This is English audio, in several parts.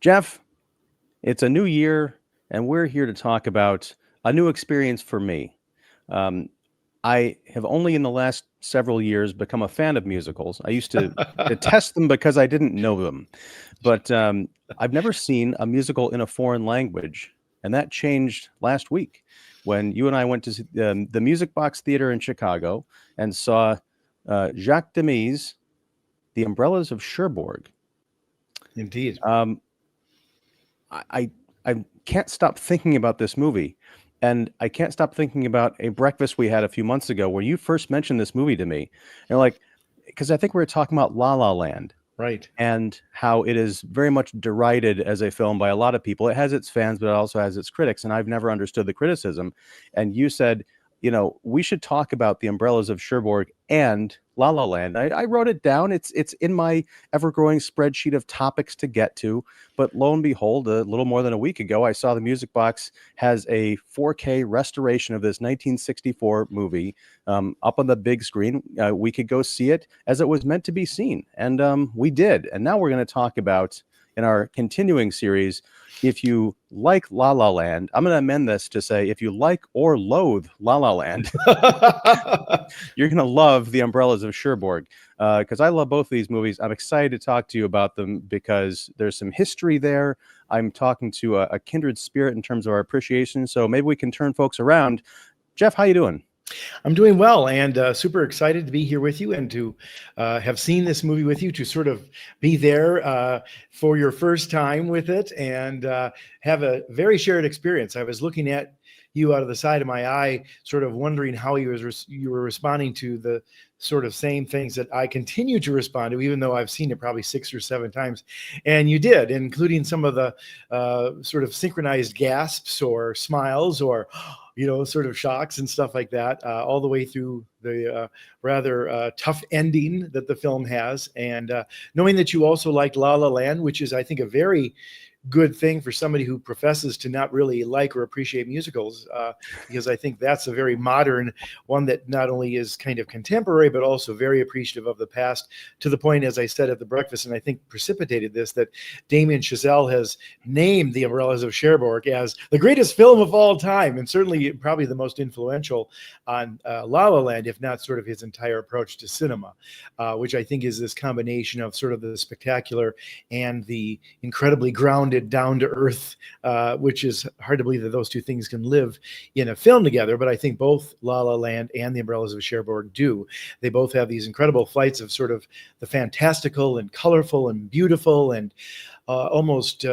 Jeff, it's a new year, and we're here to talk about a new experience for me. Um, I have only in the last several years become a fan of musicals. I used to detest them because I didn't know them, but I've never seen a musical in a foreign language, and that changed last week when you and I went to the Music Box Theater in Chicago and saw Jacques Demy's The Umbrellas of Cherbourg. Indeed. Um, I I can't stop thinking about this movie, and I can't stop thinking about a breakfast we had a few months ago where you first mentioned this movie to me, and like, because I think we were talking about La La Land Right. and how it is very much derided as a film by a lot of people. It has its fans, but it also has its critics, and I've never understood the criticism. And you said, we should talk about the Umbrellas of Cherbourg and La La Land. I wrote it down. It's in my ever-growing spreadsheet of topics to get to. But lo and behold, a little more than a week ago, I saw the Music Box has a 4K restoration of this 1964 movie up on the big screen. We could go see it as it was meant to be seen, and we did. And now we're going to talk about, in our continuing series, if you like La La Land. I'm going to amend this to say if you like or loathe La La Land, you're going to love The Umbrellas of Cherbourg, because I love both of these movies. I'm excited to talk to you about them because there's some history there. I'm talking to a kindred spirit in terms of our appreciation, so maybe we can turn folks around. Jeff, how you doing? I'm doing well, and super excited to be here with you and to have seen this movie with you, to sort of be there for your first time with it and have a very shared experience. I was looking at you out of the side of my eye, sort of wondering how you were responding to the sort of same things that I continue to respond to, even though I've seen it probably 6 or 7 times. And you did, including some of the sort of synchronized gasps or smiles or sort of shocks and stuff like that, all the way through the rather tough ending that the film has. And knowing that you also liked La La Land, which is, I think, a very good thing for somebody who professes to not really like or appreciate musicals, because I think that's a very modern one that not only is kind of contemporary, but also very appreciative of the past, to the point, as I said at the breakfast, and I think precipitated this, that Damien Chazelle has named The Umbrellas of Cherbourg as the greatest film of all time, and certainly probably the most influential on La La Land, if not sort of his entire approach to cinema, which I think is this combination of sort of the spectacular and the incredibly grounded, down to earth, which is hard to believe that those two things can live in a film together. But I think both La La Land and The Umbrellas of Cherbourg do. They both have these incredible flights of sort of the fantastical and colorful and beautiful and almost,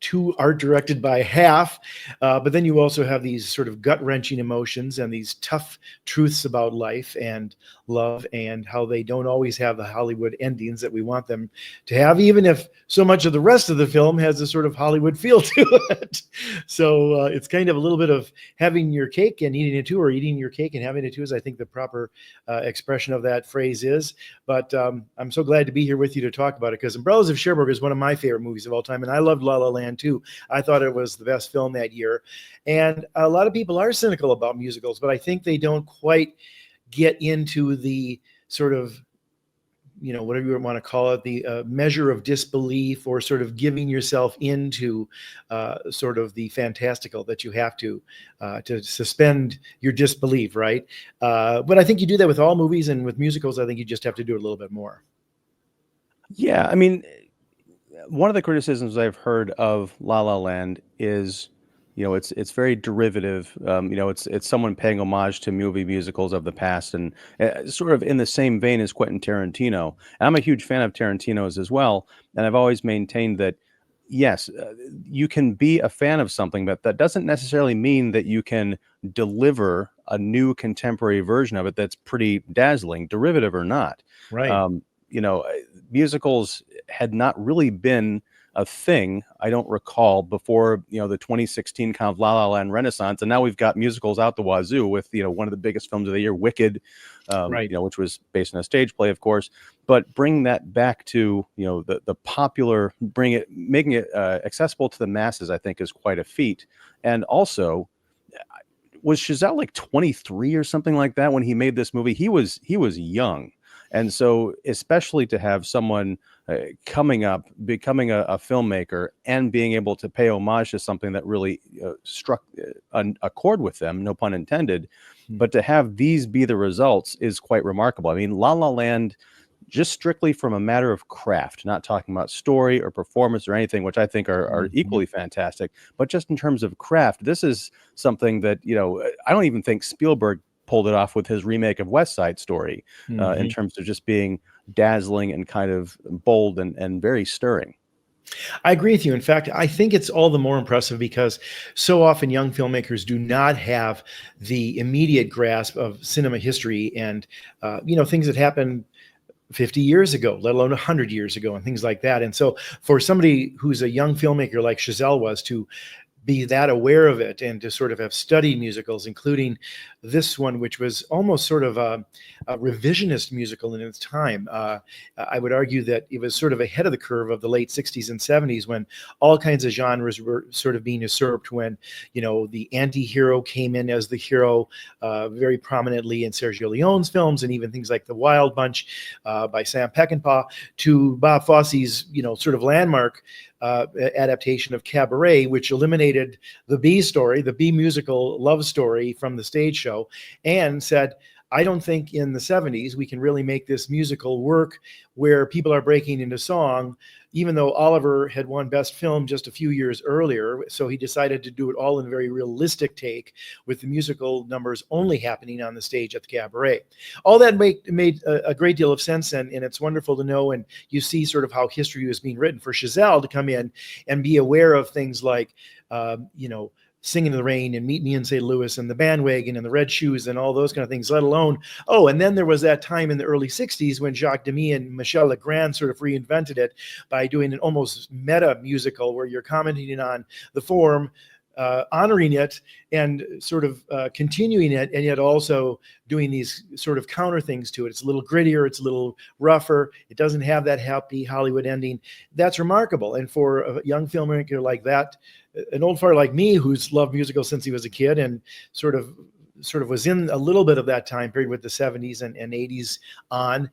too art directed by half. But then you also have these sort of gut wrenching emotions and these tough truths about life and love, and how they don't always have the Hollywood endings that we want them to have, even if so much of the rest of the film has a sort of Hollywood feel to it. So it's kind of a little bit of having your cake and eating it too, or eating your cake and having it too, is I think the proper expression of that phrase is. But I'm so glad to be here with you to talk about it, because Umbrellas of Cherbourg is one of my favorite movies of all time, and I loved La La Land too. I thought it was the best film that year. And a lot of people are cynical about musicals, but I think they don't quite get into the sort of, whatever you want to call it, the measure of disbelief, or sort of giving yourself into sort of the fantastical that you have to suspend your disbelief, right? But I think you do that with all movies, and with musicals, I think you just have to do it a little bit more. Yeah, I mean, one of the criticisms I've heard of La La Land is, it's very derivative. It's someone paying homage to movie musicals of the past, and sort of in the same vein as Quentin Tarantino. And I'm a huge fan of Tarantino's as well, and I've always maintained that yes, you can be a fan of something, but that doesn't necessarily mean that you can deliver a new contemporary version of it that's pretty dazzling, derivative or not. Right. Musicals had not really been a thing, I don't recall, before the 2016 kind of La La Land renaissance, and now we've got musicals out the wazoo with one of the biggest films of the year, Wicked, Right. Which was based on a stage play, of course. But bring that back to the popular, making it accessible to the masses, I think, is quite a feat. And also, was Chazelle like 23 or something like that when he made this movie? He was young. And so, especially to have someone coming up, becoming a filmmaker, and being able to pay homage to something that really struck a chord with them, no pun intended, but to have these be the results is quite remarkable. I mean, La La Land, just strictly from a matter of craft, not talking about story or performance or anything, which I think are Mhm. equally fantastic, but just in terms of craft, this is something that, I don't even think Spielberg pulled it off with his remake of West Side Story, in Mhm. terms of just being dazzling and kind of bold and very stirring. I agree with you. In fact, I think it's all the more impressive because so often young filmmakers do not have the immediate grasp of cinema history and things that happened 50 years ago, let alone 100 years ago, and things like that. And so, for somebody who's a young filmmaker like Chazelle was to be that aware of it and to sort of have studied musicals, including this one, which was almost sort of a revisionist musical in its time. I would argue that it was sort of ahead of the curve of the late 60s and 70s when all kinds of genres were sort of being usurped, when, the anti-hero came in as the hero very prominently in Sergio Leone's films, and even things like The Wild Bunch by Sam Peckinpah, to Bob Fosse's, sort of landmark adaptation of Cabaret, which eliminated the B story, the B musical love story from the stage show, and said, I don't think in the 70s we can really make this musical work where people are breaking into song, even though Oliver had won Best Film just a few years earlier. So he decided to do it all in a very realistic take, with the musical numbers only happening on the stage at the Cabaret. All that made a great deal of sense, and it's wonderful to know. And you see sort of how history was being written for Chazelle to come in and be aware of things like, Singing in the Rain and Meet Me in St. Louis and The Bandwagon and The Red Shoes and all those kind of things, let alone, and then there was that time in the early 60s when Jacques Demy and Michel Legrand sort of reinvented it by doing an almost meta musical where you're commenting on the form, honoring it, and sort of continuing it, and yet also doing these sort of counter things to it. It's a little grittier, it's a little rougher, it doesn't have that happy Hollywood ending. That's remarkable. And for a young filmmaker like that, an old fart like me who's loved musicals since he was a kid and sort of was in a little bit of that time period with the 70s and 80s on.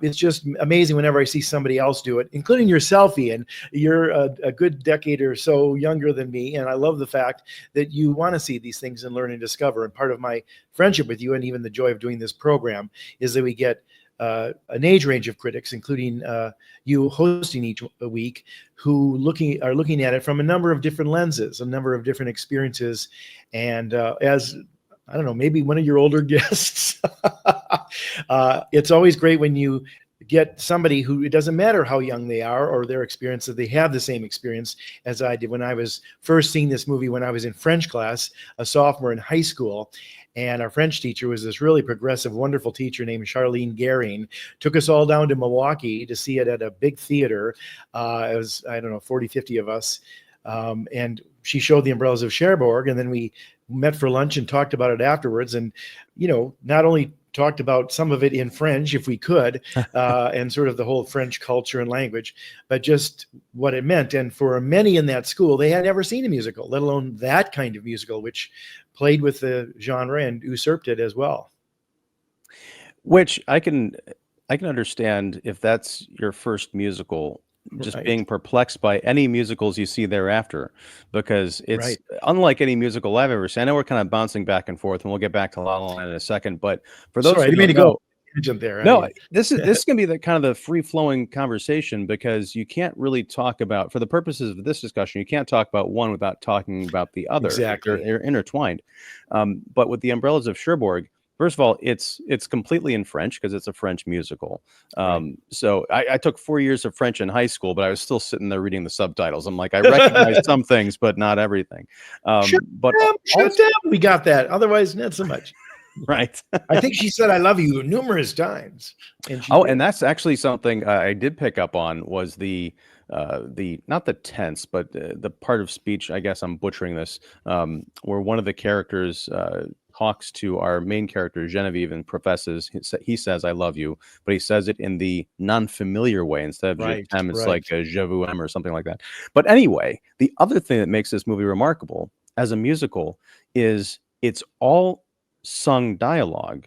It's just amazing whenever I see somebody else do it, including yourself, Ian. You're a good decade or so younger than me, and I love the fact that you want to see these things and learn and discover. And part of my friendship with you, and even the joy of doing this program, is that we get an age range of critics, including you hosting each week, who are looking at it from a number of different lenses, a number of different experiences. And as I don't know, maybe one of your older guests, it's always great when you get somebody who, it doesn't matter how young they are or their experience, that they have the same experience as I did when I was first seeing this movie when I was in French class, a sophomore in high school. And our French teacher was this really progressive, wonderful teacher named Charlene Gehring. Took us all down to Milwaukee to see it at a big theater. It was, I don't know, 40, 50 of us. And she showed The Umbrellas of Cherbourg, and then we met for lunch and talked about it afterwards. And, not only talked about some of it in French, if we could, and sort of the whole French culture and language, but just what it meant. And for many in that school, they had never seen a musical, let alone that kind of musical, which played with the genre and usurped it as well. Which I can understand if that's your first musical, just Right. being perplexed by any musicals you see thereafter, because it's Right. unlike any musical I've ever seen. I know we're kind of bouncing back and forth, and we'll get back to La La Land in a second, but for those Sorry, I who didn't mean don't to go know, tangent there. no, this is gonna be the kind of the free-flowing conversation, because you can't really talk about, for the purposes of this discussion, you can't talk about one without talking about the other. Exactly. They're intertwined. But with the Umbrellas of Cherbourg, first of all, it's completely in French because it's a French musical. Right. So I took 4 years of French in high school, but I was still sitting there reading the subtitles. I'm like, I recognize some things, but not everything. Shut But down, shut also, down. We got that. Otherwise, not so much. right. I think she said, I love you numerous times. And she Oh, and did. that's actually something I did pick up on, was the not the tense, but the part of speech. I guess I'm butchering this, where one of the characters talks to our main character Genevieve and professes. He says, "I love you," but he says it in the non-familiar way. Instead of "je Right. t'aime," it's Right. like "je vous aime" or something like that. But anyway, the other thing that makes this movie remarkable as a musical is it's all sung dialogue,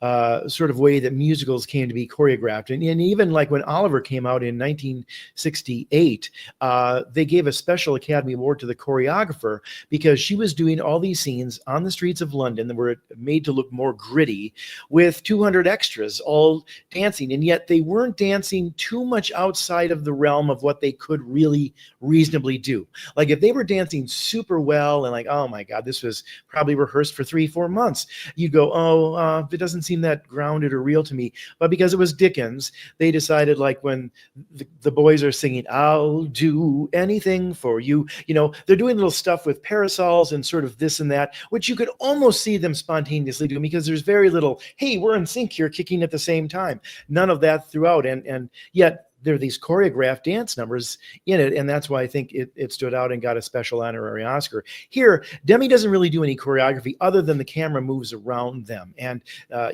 sort of way that musicals came to be choreographed. And even like when Oliver came out in 1968, they gave a special Academy Award to the choreographer because she was doing all these scenes on the streets of London that were made to look more gritty with 200 extras all dancing. And yet they weren't dancing too much outside of the realm of what they could really reasonably do. Like if they were dancing super well and like, oh my God, this was probably rehearsed for 3-4 months, you go, oh, it doesn't seem that grounded or real to me. But because it was Dickens, they decided like when the boys are singing, I'll do anything for you, you know, they're doing little stuff with parasols and sort of this and that, which you could almost see them spontaneously doing because there's very little, hey, we're in sync here, kicking at the same time. None of that throughout. And yet there are these choreographed dance numbers in it. And that's why I think it stood out and got a special honorary Oscar. Here, Demy doesn't really do any choreography other than the camera moves around them. And,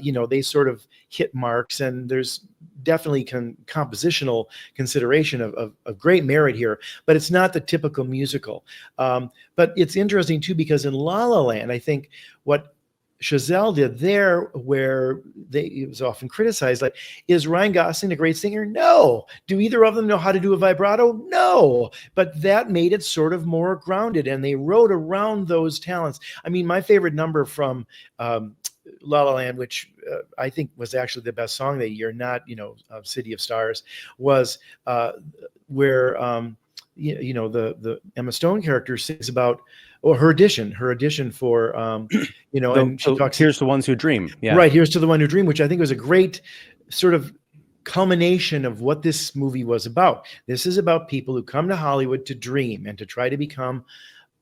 you know, they sort of hit marks, and there's definitely compositional consideration of great merit here, but it's not the typical musical. But it's interesting too, because in La La Land, I think what Chazelle did there, where it was often criticized, like, is Ryan Gosling a great singer? No. Do either of them know how to do a vibrato? No. But that made it sort of more grounded, and they wrote around those talents. I mean, my favorite number from La La Land, which I think was actually the best song that year, not, you know, City of Stars, was where you know, the Emma Stone character sings about, or her audition for you know, and she talks, Here's to Ones Who Dream. Yeah. Right, Here's to the One Who Dream, which I think was a great sort of culmination of what this movie was about. This is about people who come to Hollywood to dream and to try to become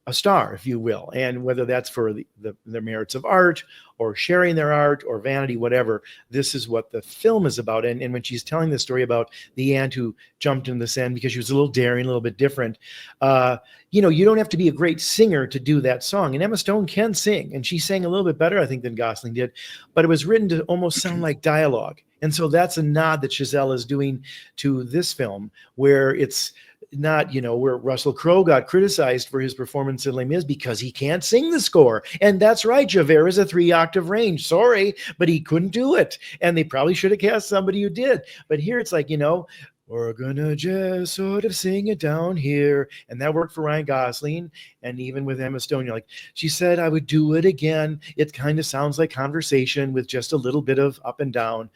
a star, if you will, and whether that's for the merits of art or sharing their art or vanity, whatever, this is what the film is about. And when she's telling the story about the aunt who jumped in the sand because she was a little daring, a little bit different, you know, you don't have to be a great singer to do that song. And Emma Stone can sing, and she sang a little bit better, I think, than Gosling did, but it was written to almost sound like dialogue. And so that's a nod that Chazelle is doing to this film, where it's not, you know, where Russell Crowe got criticized for his performance in Les Mis because he can't sing the score. And that's right, Javert is a 3-octave range. Sorry, but he couldn't do it. And they probably should have cast somebody who did. But here it's like, you know, we're gonna just sort of sing it down here. And that worked for Ryan Gosling. And even with Emma Stone, you're like, she said I would do it again. It kind of sounds like conversation with just a little bit of up and down.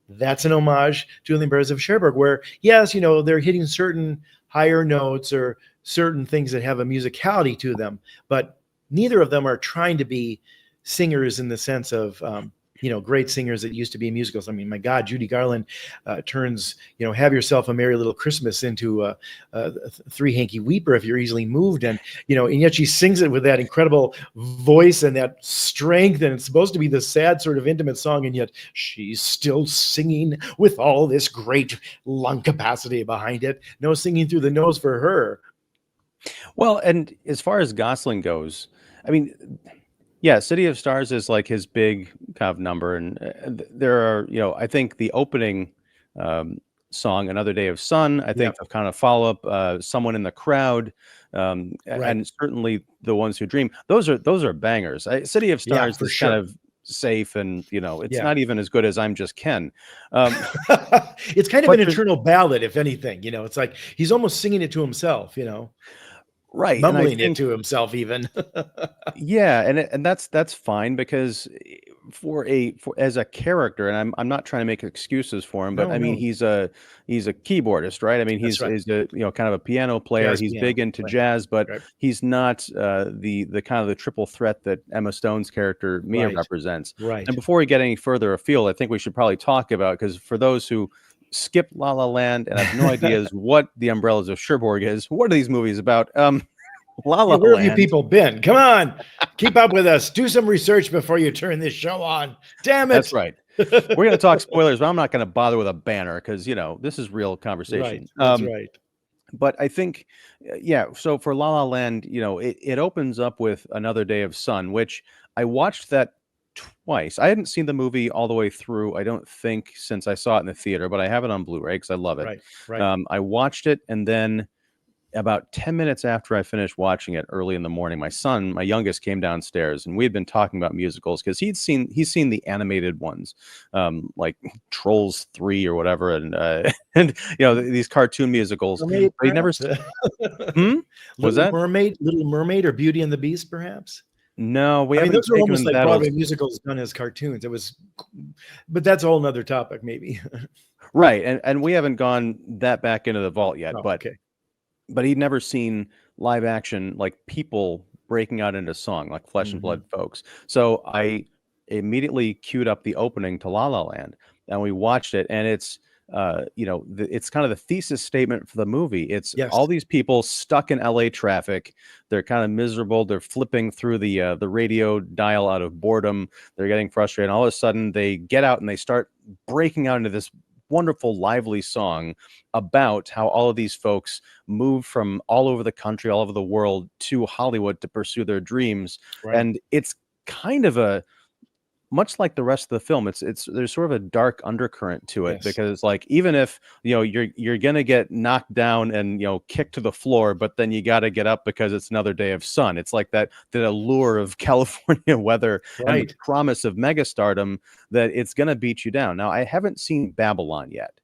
That's an homage to the UMBRELLAS of Cherbourg, where, yes, you know, they're hitting certain higher notes or certain things that have a musicality to them, but neither of them are trying to be singers in the sense of, you know, great singers that used to be in musicals. I mean, my God, Judy Garland turns, you know, Have Yourself a Merry Little Christmas into a Three Hanky Weeper if you're easily moved. And, you know, and yet she sings it with that incredible voice and that strength. And it's supposed to be this sad sort of intimate song. And yet she's still singing with all this great lung capacity behind it. No singing through the nose for her. Well, and as far as Gosling goes, I mean, yeah, City of Stars is like his big kind of number, and there are, you know, I think the opening song, Another Day of Sun, I think the kind of follow up, Someone in the Crowd, and certainly The Ones Who Dream. Those are bangers. City of Stars is kind of safe, and, you know, it's not even as good as I'm Just Ken. It's kind of an internal ballad, if anything. You know, it's like he's almost singing it to himself, you know. Right, mumbling it to himself even. Yeah, and that's fine, because for as a character, and I'm not trying to make excuses for him, but I mean, he's a keyboardist, right? I mean, he's a, you know, kind of a piano player. He's big into jazz, but he's not the kind of the triple threat that Emma Stone's character Mia represents. Right. And before we get any further afield, I think we should probably talk about, because for those who skip La La Land and have no idea what the Umbrellas of Cherbourg is, what are these movies about? La La Land. Where have you people been? Come on, keep up with us. Do some research before you turn this show on. Damn it. That's right. We're going to talk spoilers, but I'm not going to bother with a banner, because, you know, this is real conversation. Right. That's right. But I think, yeah, so for La La Land, you know, it opens up with Another Day of Sun, which I watched that twice. I hadn't seen the movie all the way through, I don't think, since I saw it in the theater, but I have it on Blu-ray because I love it. Right. I watched it, and then about 10 minutes after I finished watching it early in the morning, my son, my youngest, came downstairs, and we had been talking about musicals because he's seen the animated ones, like Trolls 3 or whatever, and and these cartoon musicals. Mermaid, But he never. perhaps? Hmm? Was that? Little Mermaid, or Beauty and the Beast, perhaps. No, we I mean, haven't those are taken almost him like that Broadway old. musicals done as cartoons. But that's a whole nother topic, maybe. Right, and we haven't gone that back into the vault yet, Oh, but okay. he'd never seen live action, like people breaking out into song, like flesh and Hmm. blood folks. So I immediately queued up the opening to La La Land, and we watched it. And it's it's kind of the thesis statement for the movie. It's Yes, all these people stuck in LA traffic. They're kind of miserable. They're flipping through the radio dial out of boredom. They're getting frustrated. And all of a sudden, they get out and they start breaking out into this wonderful, lively song about how all of these folks moved from all over the country, all over the world to Hollywood to pursue their dreams. right. And it's kind of a much like the rest of the film, it's there's sort of a dark undercurrent to it, Yes, because like even if you're gonna get knocked down and kicked to the floor, but then you got to get up because it's another day of sun. It's like that allure of California weather and the right. promise of megastardom, that it's gonna beat you down. Now I haven't seen Babylon yet,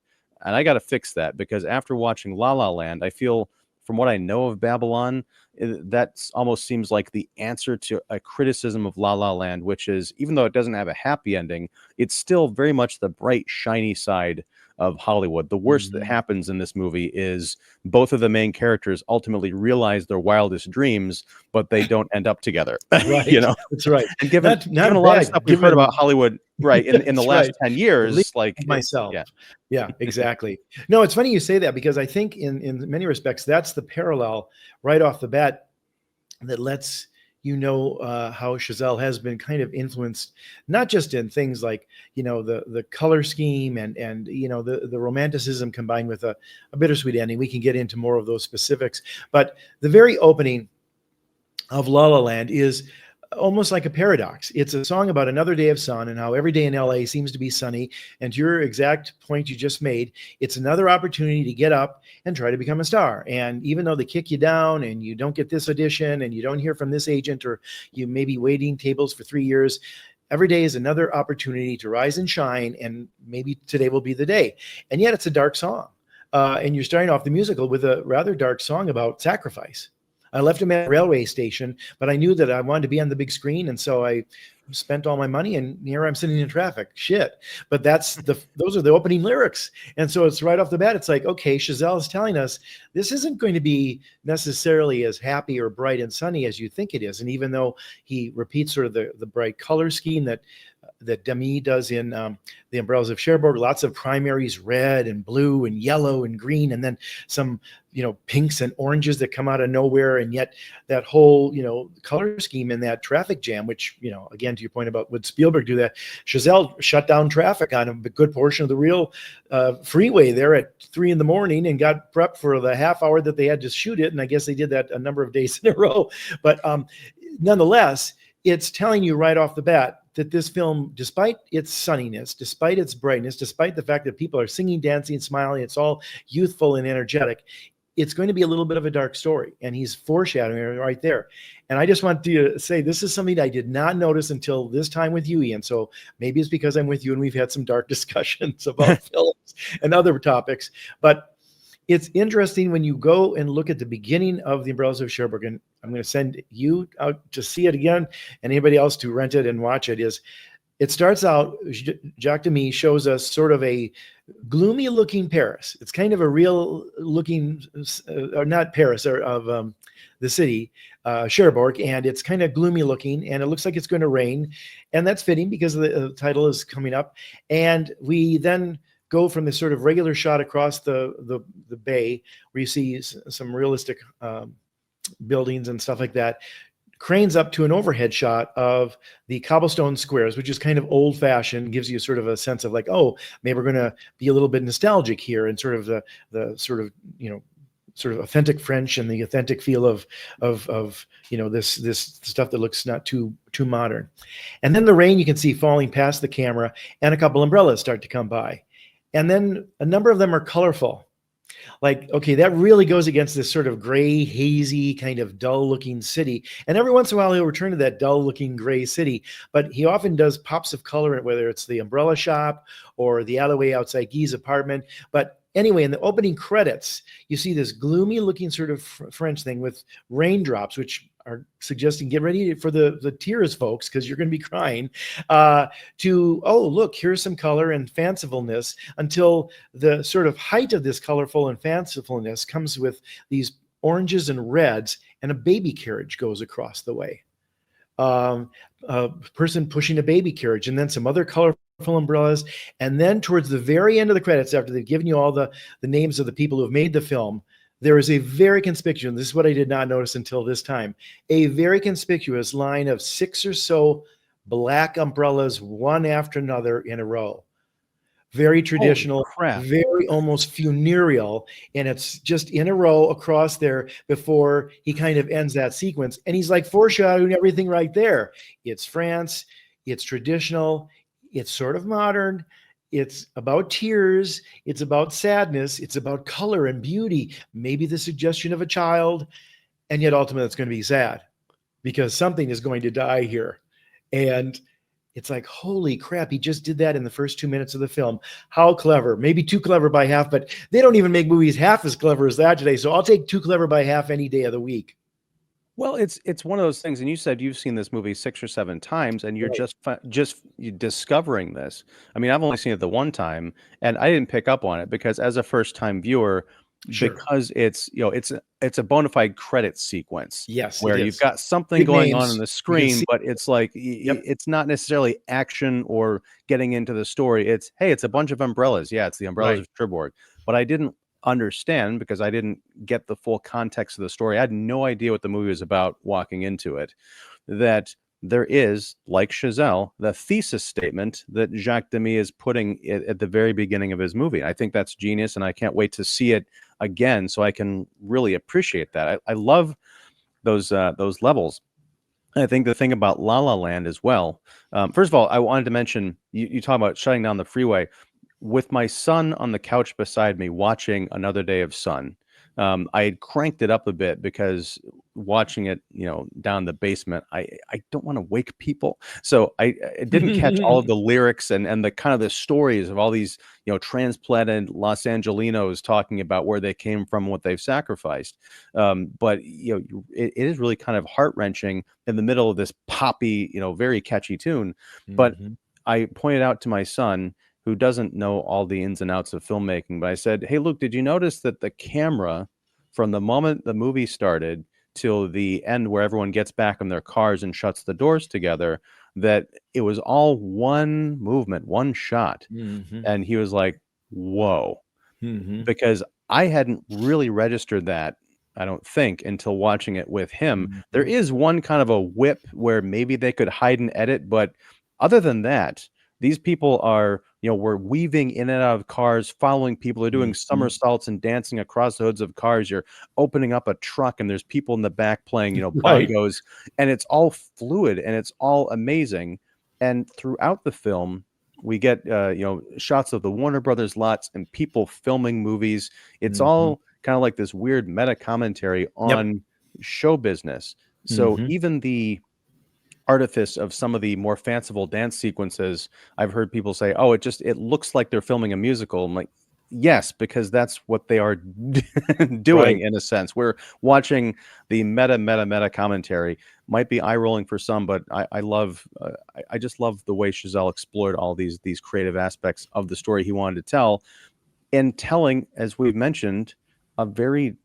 and I got to fix that, because after watching La La Land, I feel, from what I know of Babylon, that almost seems like the answer to a criticism of La La Land, which is, even though it doesn't have a happy ending, it's still very much the bright, shiny side of Hollywood. The worst that Mhm. happens in this movie is both of the main characters ultimately realize their wildest dreams, but they don't end up together. you Right. know, That's right. and given Not a lot of bad, stuff we've heard about given Hollywood, right, in the that's last right. 10 At least years, like myself. yeah. Yeah, exactly. No, it's funny you say that, because I think in many respects that's the parallel right off the bat that lets how Chazelle has been kind of influenced, not just in things like the color scheme and the romanticism combined with a bittersweet ending. We can get into more of those specifics, but the very opening of La La Land is almost like a paradox. It's a song about another day of sun and how every day in LA seems to be sunny. And to your exact point you just made, it's another opportunity to get up and try to become a star. And even though they kick you down and you don't get this audition and you don't hear from this agent, or you may be waiting tables for 3 years, every day is another opportunity to rise and shine. And maybe today will be the day. And yet it's a dark song. And you're starting off the musical with a rather dark song about sacrifice. I left him at a railway station, but I knew that I wanted to be on the big screen, and so I spent all my money, and here I'm sitting in traffic. Shit. But those are the opening lyrics. And so it's right off the bat, it's like, okay, Chazelle is telling us this isn't going to be necessarily as happy or bright and sunny as you think it is. And even though he repeats sort of the bright color scheme that Demy does in the Umbrellas of Cherbourg, lots of primaries, red and blue and yellow and green, and then some pinks and oranges that come out of nowhere. And yet that whole color scheme in that traffic jam, which again, to your point about would Spielberg do that, Chazelle shut down traffic on a good portion of the real freeway there at 3 a.m. and got prepped for the half hour that they had to shoot it. And I guess they did that a number of days in a row. But nonetheless, it's telling you right off the bat that this film, despite its sunniness, despite its brightness, despite the fact that people are singing, dancing, smiling, it's all youthful and energetic, it's going to be a little bit of a dark story. And he's foreshadowing it right there. And I just want to say, this is something I did not notice until this time with you, Ian. So maybe it's because I'm with you and we've had some dark discussions about films and other topics. But it's interesting when you go and look at the beginning of The Umbrellas of Cherbourg, and I'm going to send you out to see it again, and anybody else to rent it and watch it. It starts out, Jacques Demy shows us sort of a gloomy looking Paris. It's kind of a real looking, or not Paris, or of the city, Cherbourg, and it's kind of gloomy looking, and it looks like it's going to rain, and that's fitting because the title is coming up. And we then go from this sort of regular shot across the bay, where you see some realistic buildings and stuff like that, cranes up to an overhead shot of the cobblestone squares, which is kind of old fashioned, gives you sort of a sense of like, oh, maybe we're going to be a little bit nostalgic here, and sort of the sort of sort of authentic French and the authentic feel of this stuff that looks not too modern. And then the rain you can see falling past the camera, and a couple umbrellas start to come by. And then a number of them are colorful. like, okay, that really goes against this sort of gray, hazy, kind of dull looking city. And every once in a while, he'll return to that dull looking gray city, but he often does pops of color, whether it's the umbrella shop or the alleyway outside Guy's apartment. But anyway, in the opening credits, you see this gloomy looking sort of French thing with raindrops, which are suggesting get ready for the tears, folks, because you're going to be crying. Oh, look, here's some color and fancifulness, until the sort of height of this colorful and fancifulness comes with these oranges and reds, and a baby carriage goes across the way. A person pushing a baby carriage, and then some other colorful umbrellas. And then towards the very end of the credits, after they've given you all the names of the people who have made the film, there is a very conspicuous, and this is what I did not notice until this time, a very conspicuous line of 6 or so black umbrellas, one after another in a row. Very traditional, very almost funereal, and it's just in a row across there before he kind of ends that sequence. And he's like foreshadowing everything right there. It's France, it's traditional, it's sort of modern, it's about tears, it's about sadness, it's about color and beauty, maybe the suggestion of a child, and yet ultimately it's going to be sad because something is going to die here. And it's like, holy crap, he just did that in the first 2 minutes of the film. How clever. Maybe too clever by half, but they don't even make movies half as clever as that today. So I'll take too clever by half any day of the week. Well, it's one of those things, and you said you've seen this movie 6 or 7 times, and you're Right. just discovering this. I mean, I've only seen it the one time, and I didn't pick up on it because as a first-time viewer, Sure. because it's a bona fide credit sequence Yes, it where you've is. got something Big going on names. the You can screen, see. but it's like Yep. it's not necessarily action or getting into the story. It's, hey, it's a bunch of umbrellas. Yeah, it's the Umbrellas Right. of Cherbourg. But I didn't understand because I didn't get the full context of the story. I had no idea what the movie was about walking into it. That there is, like Chazelle, the thesis statement that Jacques Demy is putting at the very beginning of his movie. I think that's genius, and I can't wait to see it again so I can really appreciate that. I love those levels. I think the thing about La La Land as well. First of all, I wanted to mention you talk about shutting down the freeway. With my son on the couch beside me watching Another Day of Sun, I had cranked it up a bit because watching it, down the basement, I don't want to wake people. So I didn't catch all of the lyrics and the kind of the stories of all these, transplanted Los Angelinos talking about where they came from, what they've sacrificed. But it is really kind of heart-wrenching in the middle of this poppy, very catchy tune. But Mhm. I pointed out to my son, who doesn't know all the ins and outs of filmmaking, but I said, "Hey, Luke, did you notice that the camera, from the moment the movie started till the end where everyone gets back in their cars and shuts the doors together, that it was all one movement, one shot?" Mhm. And he was like, "Whoa." Mhm. Because I hadn't really registered that, I don't think, until watching it with him. There Mhm. is one kind of a whip where maybe they could hide and edit, but other than that, these people are, we're weaving in and out of cars, following people. They're doing Mhm. somersaults and dancing across the hoods of cars. You're opening up a truck and there's people in the back playing, Right. bongos, and it's all fluid and it's all amazing. And throughout the film, we get shots of the Warner Brothers lots and people filming movies. It's Mhm. all kind of like this weird meta commentary Yep. on show business. So Mhm. even the artifice of some of the more fanciful dance sequences, I've heard people say, "Oh, it looks like they're filming a musical." I'm like, yes, because that's what they are doing Right. in a sense. We're watching the meta commentary. Might be eye rolling for some, but I love, I just love the way Chazelle explored all these creative aspects of the story he wanted to tell, and telling, as we've mentioned, a very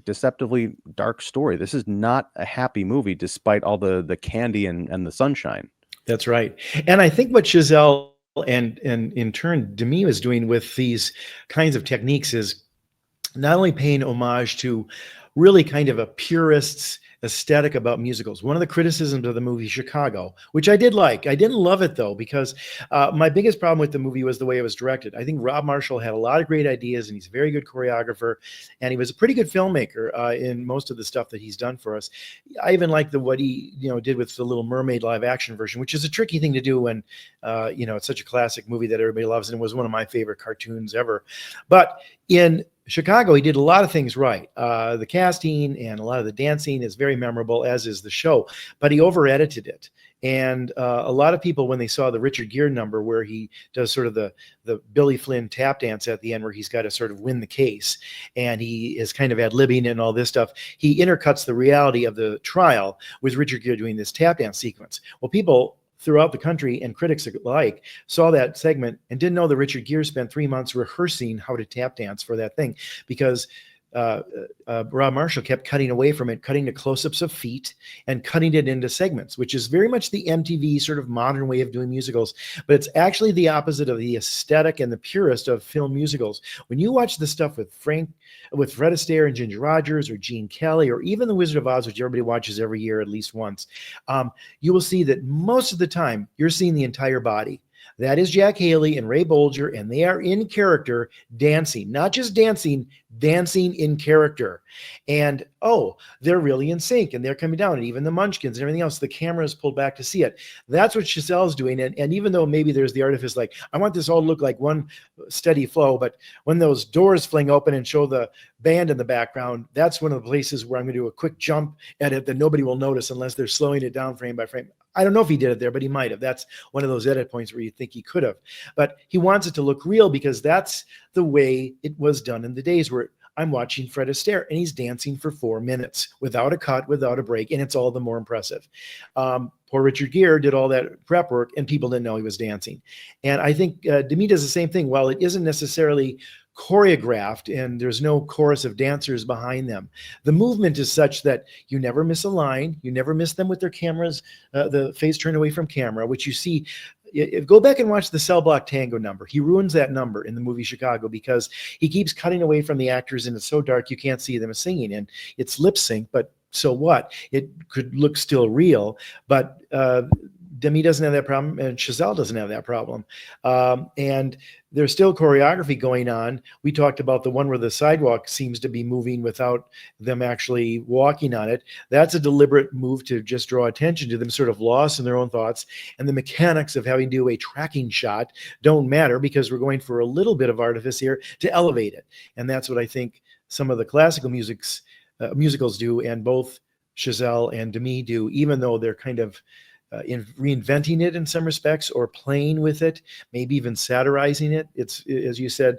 deceptively dark story. This is not a happy movie, despite all the candy and the sunshine. That's right. And I think what Chazelle and in turn Demy is doing with these kinds of techniques is not only paying homage to really kind of a purist's aesthetic about musicals. One of the criticisms of the movie Chicago, which I did like, I didn't love it though, because my biggest problem with the movie was the way it was directed. I think Rob Marshall had a lot of great ideas and he's a very good choreographer and he was a pretty good filmmaker in most of the stuff that he's done for us. I even like what he did with the Little Mermaid live action version, which is a tricky thing to do when it's such a classic movie that everybody loves and it was one of my favorite cartoons ever. But in Chicago, he did a lot of things right. The casting and a lot of the dancing is very memorable, as is the show, but he over edited it. And a lot of people, when they saw the Richard Gere number where he does sort of the Billy Flynn tap dance at the end, where he's got to sort of win the case, and he is kind of ad-libbing and all this stuff, he intercuts the reality of the trial with Richard Gere doing this tap dance sequence. Well, people throughout the country and critics alike saw that segment and didn't know that Richard Gere spent 3 months rehearsing how to tap dance for that thing, because Rob Marshall kept cutting away from it, cutting to close-ups of feet and cutting it into segments, which is very much the MTV sort of modern way of doing musicals. But it's actually the opposite of the aesthetic and the purist of film musicals. When you watch the stuff with Fred Astaire and Ginger Rogers or Gene Kelly, or even The Wizard of Oz, which everybody watches every year at least once, you will see that most of the time you're seeing the entire body. That is Jack Haley and Ray Bolger, and they are in character dancing, not just dancing, dancing in character. And they're really in sync, and they're coming down, and even the Munchkins and everything else, the camera is pulled back to see it. That's what Chazelle's doing. And even though maybe there's the artifice, like, I want this all to look like one steady flow, but when those doors fling open and show the band in the background, that's one of the places where I'm going to do a quick jump edit that nobody will notice unless they're slowing it down frame by frame. I don't know if he did it there, but he might have. That's one of those edit points where you think he could have. But he wants it to look real because that's the way it was done in the days where I'm watching Fred Astaire and he's dancing for 4 minutes without a cut, without a break, and it's all the more impressive. Poor Richard Gere did all that prep work and people didn't know he was dancing. And I think Demy does the same thing. While it isn't necessarily choreographed and there's no chorus of dancers behind them, the movement is such that you never miss a line, you never miss them with their cameras, the face turned away from camera, which you see. Go back and watch the Cell Block Tango number. He ruins that number in the movie Chicago because he keeps cutting away from the actors and it's so dark you can't see them singing, and it's lip sync, but so what? It could look still real, but Demy doesn't have that problem, and Chazelle doesn't have that problem. And there's still choreography going on. We talked about the one where the sidewalk seems to be moving without them actually walking on it. That's a deliberate move to just draw attention to them, sort of lost in their own thoughts. And the mechanics of having to do a tracking shot don't matter because we're going for a little bit of artifice here to elevate it. And that's what I think some of the classical musicals do, and both Chazelle and Demy do, even though they're kind of in reinventing it in some respects, or playing with it, maybe even satirizing it. It's, as you said,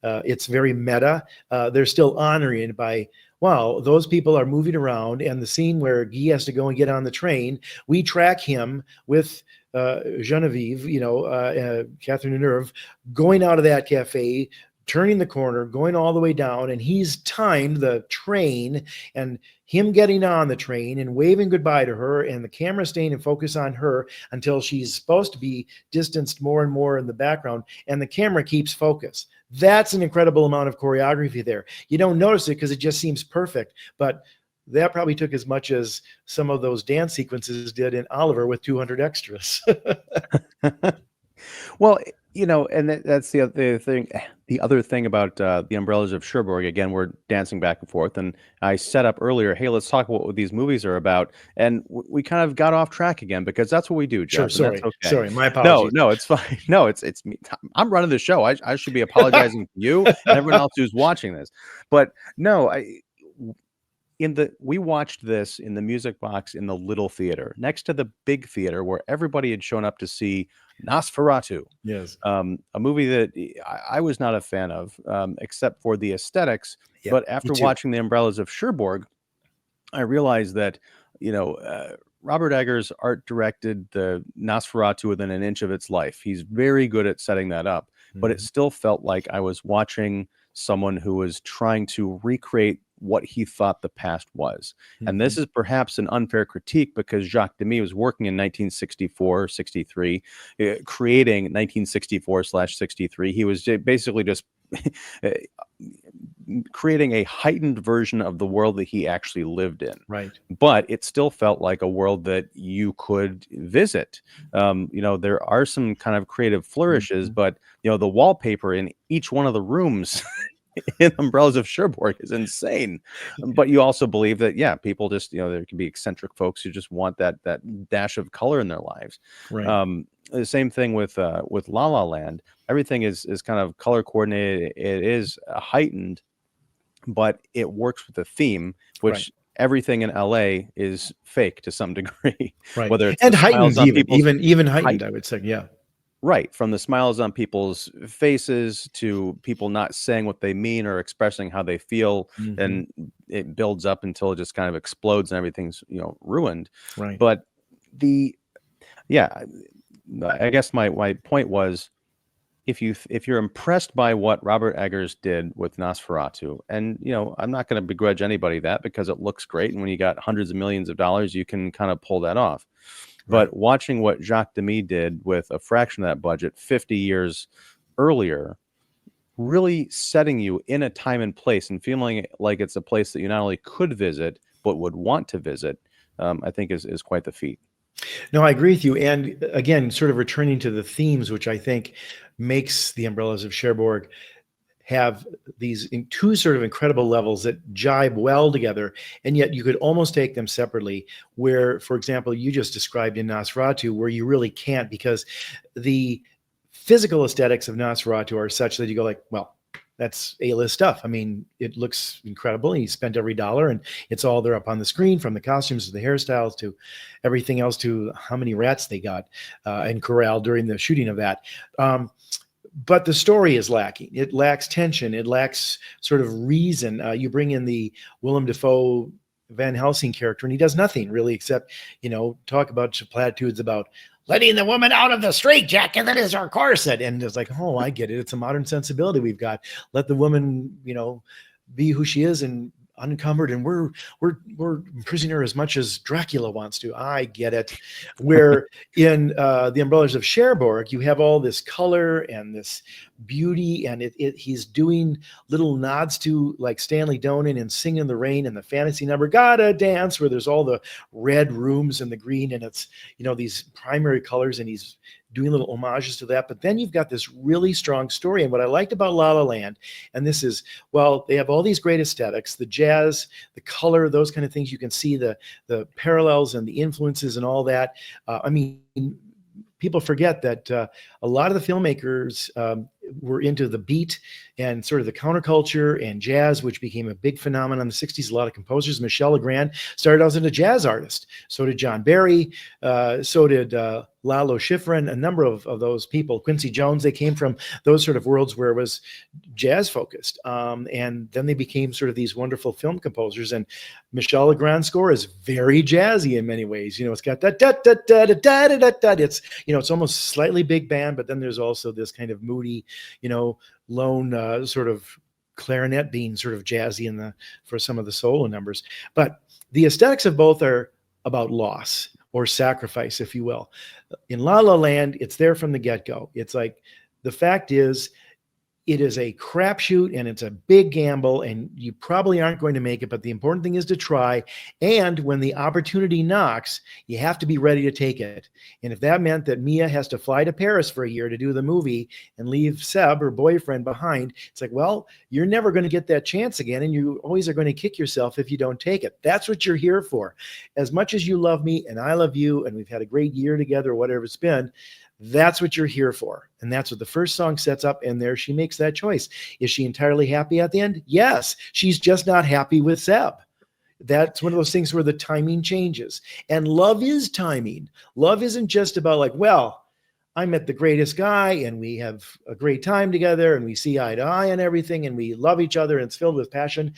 it's very meta. They're still honoring it by, wow, those people are moving around, and the scene where Guy has to go and get on the train, we track him with Genevieve, Catherine Deneuve, going out of that cafe, turning the corner, going all the way down, and he's timed the train and him getting on the train and waving goodbye to her, and the camera staying in focus on her until she's supposed to be distanced more and more in the background, and the camera keeps focus. That's an incredible amount of choreography there. You don't notice it because it just seems perfect, but that probably took as much as some of those dance sequences did in Oliver with 200 extras. Well, and that's the other thing. The other thing about the Umbrellas of Cherbourg, again, we're dancing back and forth. And I set up earlier, hey, let's talk about what these movies are about. And we kind of got off track again because that's what we do, Jeff. Sure, sorry. Okay. Sorry, my apologies. No, it's fine. No, it's me. I'm running the show. I should be apologizing to you and everyone else who's watching this. But no, we watched this in the Music Box in the little theater next to the big theater where everybody had shown up to see Nosferatu. Yes. A movie that I was not a fan of, except for the aesthetics. Yep, but after watching The Umbrellas of Cherbourg, I realized that, Robert Eggers art directed the Nosferatu within an inch of its life. He's very good at setting that up, but it still felt like I was watching someone who was trying to recreate what he thought the past was. And this is perhaps an unfair critique because Jacques Demy was working in 1964, 63, creating 1964/63. He was basically just creating a heightened version of the world that he actually lived in. Right. But it still felt like a world that you could visit. There are some kind of creative flourishes, but the wallpaper in each one of the rooms in Umbrellas of Cherbourg is insane. But you also believe that, people just, there can be eccentric folks who just want that dash of color in their lives. Right. The same thing with La La Land. Everything is kind of color coordinated. It is heightened, but it works with the theme, Right. which everything in LA is fake to some degree, Right. whether it's the And smiles heightened on even, people's even heightened, I would say. Yeah. right, from the smiles on people's faces to people not saying what they mean or expressing how they feel, Hmm. and it builds up until it just kind of explodes and everything's, ruined. Right. But the yeah, I guess my point was, if you're impressed by what Robert Eggers did with Nosferatu, and I'm not going to begrudge anybody that, because it looks great, and when you got hundreds of millions of dollars, you can kind of pull that off. Right. But watching what Jacques Demy did with a fraction of that budget 50 years earlier, really setting you in a time and place and feeling like it's a place that you not only could visit but would want to visit, I think is quite the feat. No, I agree with you. And again, sort of returning to the themes, which I think makes the Umbrellas of Cherbourg have these two sort of incredible levels that jibe well together, and yet you could almost take them separately. Where, for example, you just described in Nosferatu, where you really can't, because the physical aesthetics of Nosferatu are such that you go like, well, that's A-list stuff. I mean, it looks incredible. He spent every dollar, and it's all there up on the screen, from the costumes to the hairstyles to everything else, to how many rats they got and corralled during the shooting of that. But the story is lacking. It lacks tension. It lacks sort of reason. You bring in the Willem Dafoe Van Helsing character, and he does nothing really except, talk about platitudes about letting the woman out of the straitjacket that is our corset. And it's like, oh, I get it. It's a modern sensibility we've got. Let the woman, be who she is and unencumbered, and we're imprisoning her as much as Dracula wants to. I get it. Where in the Umbrellas of Cherbourg, you have all this color and this beauty, and he's doing little nods to like Stanley Donen and Singing in the Rain and the fantasy number Gotta Dance, where there's all the red rooms and the green, and it's these primary colors, and he's doing little homages to that. But then you've got this really strong story. And what I liked about La La Land, and this is, well, they have all these great aesthetics, the jazz, the color, those kind of things. You can see the parallels and the influences and all that. I mean, people forget that a lot of the filmmakers were into the beat and sort of the counterculture and jazz, which became a big phenomenon in the 60s. A lot of composers, Michel Legrand started out as a jazz artist. So did John Barry. So did Lalo Schifrin, a number of those people. Quincy Jones, they came from those sort of worlds where it was jazz focused. And then they became sort of these wonderful film composers. And Michel Legrand's score is very jazzy in many ways. It's got that da da da da da da da da. It's it's almost slightly big band, but then there's also this kind of moody, lone sort of clarinet being sort of jazzy for some of the solo numbers. But the aesthetics of both are about loss or sacrifice, if you will. In La La Land, it's there from the get-go. It's like, the fact is, it is a crapshoot, and it's a big gamble, and you probably aren't going to make it, but the important thing is to try. And when the opportunity knocks, you have to be ready to take it. And if that meant that Mia has to fly to Paris for a year to do the movie and leave Seb, her boyfriend, behind, it's like, well, you're never going to get that chance again, and you always are going to kick yourself if you don't take it. That's what you're here for. As much as you love me and I love you, and we've had a great year together, or whatever it's been, that's what you're here for. And that's what the first song sets up. And there she makes that choice. Is she entirely happy at the end? Yes. She's just not happy with Seb. That's one of those things where the timing changes. And love is timing. Love isn't just about like, well, I met the greatest guy and we have a great time together and we see eye to eye on everything and we love each other and it's filled with passion.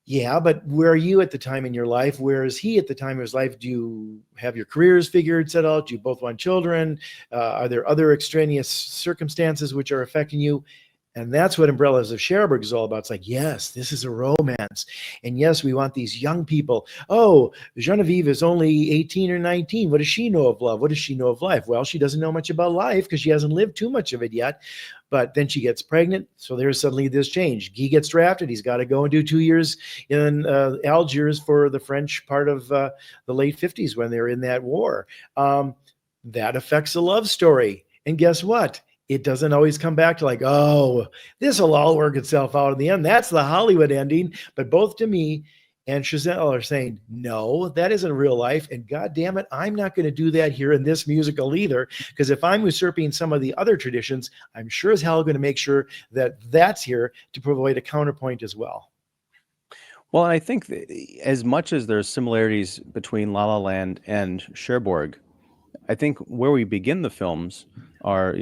Yeah, but where are you at the time in your life? Where is he at the time of his life? Do you have your careers figured, set out? Do you both want children? Are there other extraneous circumstances which are affecting you? And that's what Umbrellas of Cherbourg is all about. It's like, yes, this is a romance. And yes, we want these young people. Oh, Genevieve is only 18 or 19. What does she know of love? What does she know of life? Well, she doesn't know much about life because she hasn't lived too much of it yet. But then she gets pregnant. So there's suddenly this change. Guy gets drafted. He's got to go and do 2 years in Algiers for the French part of the late 50s when they're in that war. That affects the love story. And guess what? It doesn't always come back to like, oh, this will all work itself out in the end. That's the Hollywood ending. But both Demy and Chazelle are saying, no, that isn't real life. And God damn it, I'm not going to do that here in this musical either. Because if I'm usurping some of the other traditions, I'm sure as hell going to make sure that that's here to provide a counterpoint as well. Well, and I think as much as there's similarities between La La Land and Cherbourg, I think where we begin the films are,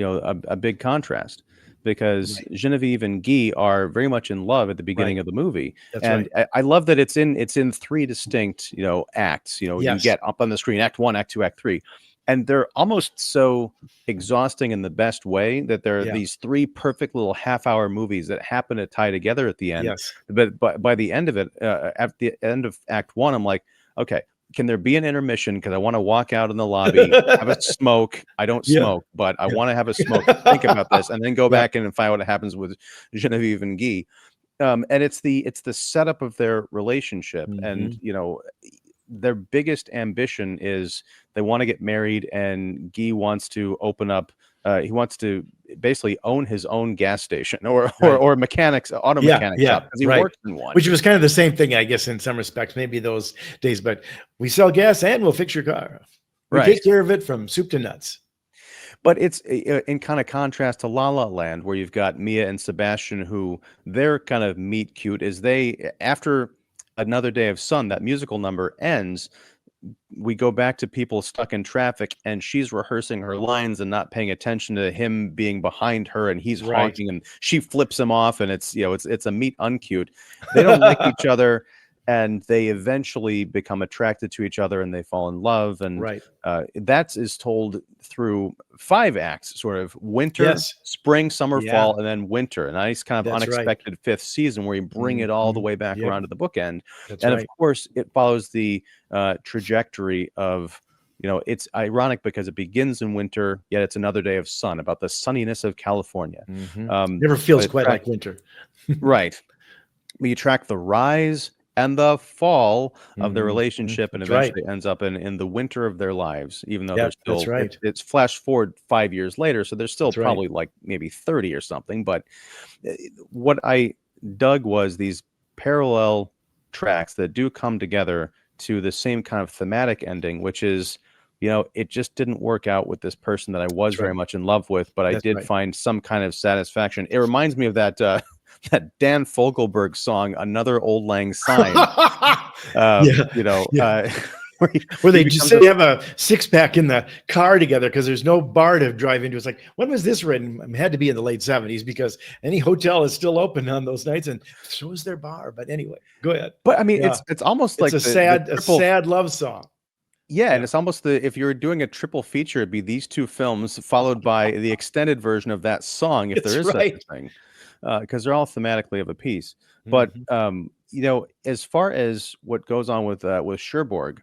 a big contrast because Right. Genevieve and Guy are very much in love at the Right. beginning of the movie, That's and right. I love that it's in three distinct acts. You Yes. get up on the screen Act One, Act Two, Act Three, and they're almost so exhausting in the best way that there are Yeah. these three perfect little half-hour movies that happen to tie together at the end. Yes. But by the end of it, at the end of Act One, I'm like, okay, can there be an intermission? Because I want to walk out in the lobby, have a smoke. I don't Yeah. smoke, but I want to have a smoke and think Yeah. about this, and then go Yeah. back in and find what happens with Genevieve and Guy. And it's the setup of their relationship, and Mhm. their biggest ambition is they want to get married, and Guy wants to open up. He wants to basically own his own gas station or or, Right. or mechanics auto Yeah, mechanic shop yeah, because he right. works in one. Which was kind of the same thing, I guess, in some respects, maybe those days, but we sell gas and we'll fix your car. We Right. take care of it from soup to nuts. But it's in kind of contrast to La La Land, where you've got Mia and Sebastian, who their kind of meet cute is they after Another Day of Sun, that musical number ends. We go back to people stuck in traffic, and she's rehearsing her lines and not paying attention to him being behind her, and he's Right. honking, and she flips him off, and it's a meet uncute. They don't like each other, and they eventually become attracted to each other, and they fall in love, and Right. that is told through 5 acts, sort of winter, Yes. spring, summer, Yeah, fall, and then winter. A nice kind of that's right. unexpected fifth season where you bring it all the Mhm. way back Yep, around to the bookend, that's and of right. course, it follows the trajectory of, it's ironic because it begins in winter, yet it's another day of sun, about the sunniness of California. Mhm. Um, Never but feels it quite track like winter. right. But you track the rise and the fall of the Mhm. relationship, and That's right. eventually ends up in the winter of their lives, even though they're Yep, that's still right. it's flash forward 5 years later, so they're still That's right. probably like maybe 30 or something. But uh, what I dug was these parallel tracks that do come together to the same kind of thematic ending, which is, it just didn't work out with this person that I was That's very right. much in love with, but I That's did right. find some kind of satisfaction. It reminds me of that that Dan Fogelberg song, "Another Old Lang Syne." Yeah, yeah. Where Where he they just becomes say a they have a six-pack in the car together because there's no bar to drive into. It's like, when was this written? It had to be in the late 70s because any hotel is still open on those nights, and so is their bar. But anyway, go ahead. but I mean, Yeah, it's almost it's like the a triple. sad love song. Yeah, and Yeah, it's almost if you're doing a triple feature, it'd be these 2 films followed by the extended version of that song, if there it's is such right. a thing, because they're all thematically of a piece. But, Mhm. as far as what goes on with Cherbourg,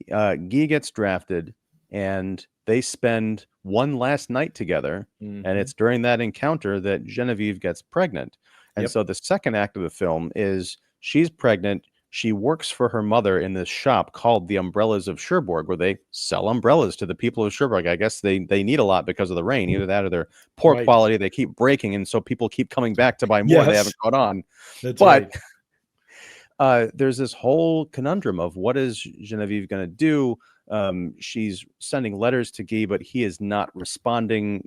Guy gets drafted, and they spend one last night together, and Mhm. it's during that encounter that Genevieve gets pregnant. And Yep. so the second act of the film is she's pregnant. She works for her mother in this shop called the Umbrellas of Cherbourg, where they sell umbrellas to the people of Cherbourg. I guess they need a lot because of the rain. Either that or they're poor Right. quality. They keep breaking, and so people keep coming back to buy more they Yes, haven't caught on. that's But right. there's this whole conundrum of what is Genevieve going to do. She's sending letters to Guy, but he is not responding,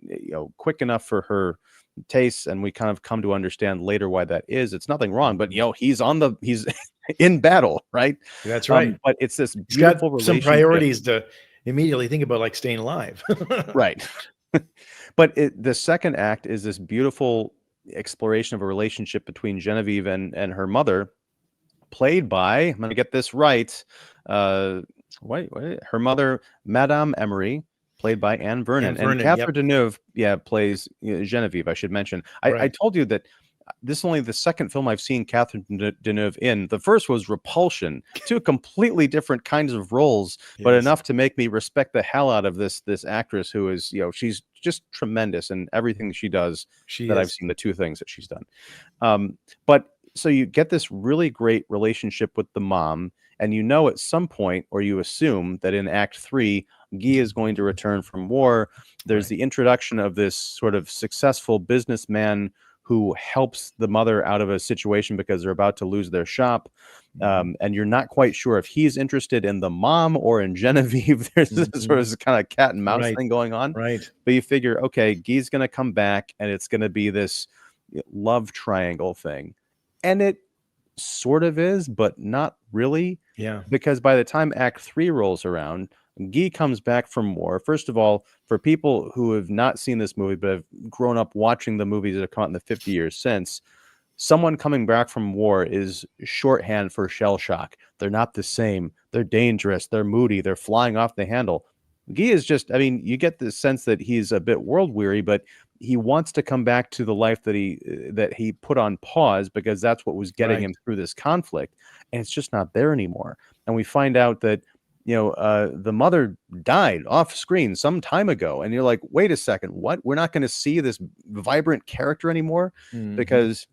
quick enough for her tastes, and we kind of come to understand later why that is. It's nothing wrong, but Mhm. he's in battle, right? That's right. But it's this He's got beautiful some relationship, priorities to immediately think about, like staying alive. right? But the second act is this beautiful exploration of a relationship between Genevieve and her mother, played by, I'm gonna get this right, wait, her mother, Madame Emery, played by Anne And Vernon, and Vernon, Catherine yep, Deneuve, yeah, plays, Genevieve, I should mention. I right. told you that this is only the second film I've seen Catherine Deneuve in. The first was Repulsion, 2 completely different kinds of roles, but Yes, enough to make me respect the hell out of this actress who is, she's just tremendous in everything she does she that I've is. seen, the 2 things that she's done. But so you get this really great relationship with the mom, and at some point, or you assume that in Act Three, Guy is going to return from war. There's Right. the introduction of this sort of successful businessman who helps the mother out of a situation because they're about to lose their shop. Mhm, And you're not quite sure if he's interested in the mom or in Genevieve. There's this sort mhm. of kind of cat and mouse Right, thing going on. right. But you figure, okay, Guy's going to come back, and it's going to be this love triangle thing. And it sort of is, but not really, Yeah. because by the time Act 3 rolls around, Guy comes back from war. First of all, for people who have not seen this movie but have grown up watching the movies that have come out in the 50 years since, someone coming back from war is shorthand for shell shock. They're not the same. They're dangerous. They're moody. They're flying off the handle. Guy is just, I mean, you get the sense that he's a bit world weary, but he wants to come back to the life that he put on pause because that's what was getting Right. him through this conflict, and it's just not there anymore. And we find out that the mother died off screen some time ago, and you're like, wait a second, what? We're not going to see this vibrant character anymore, Mhm. because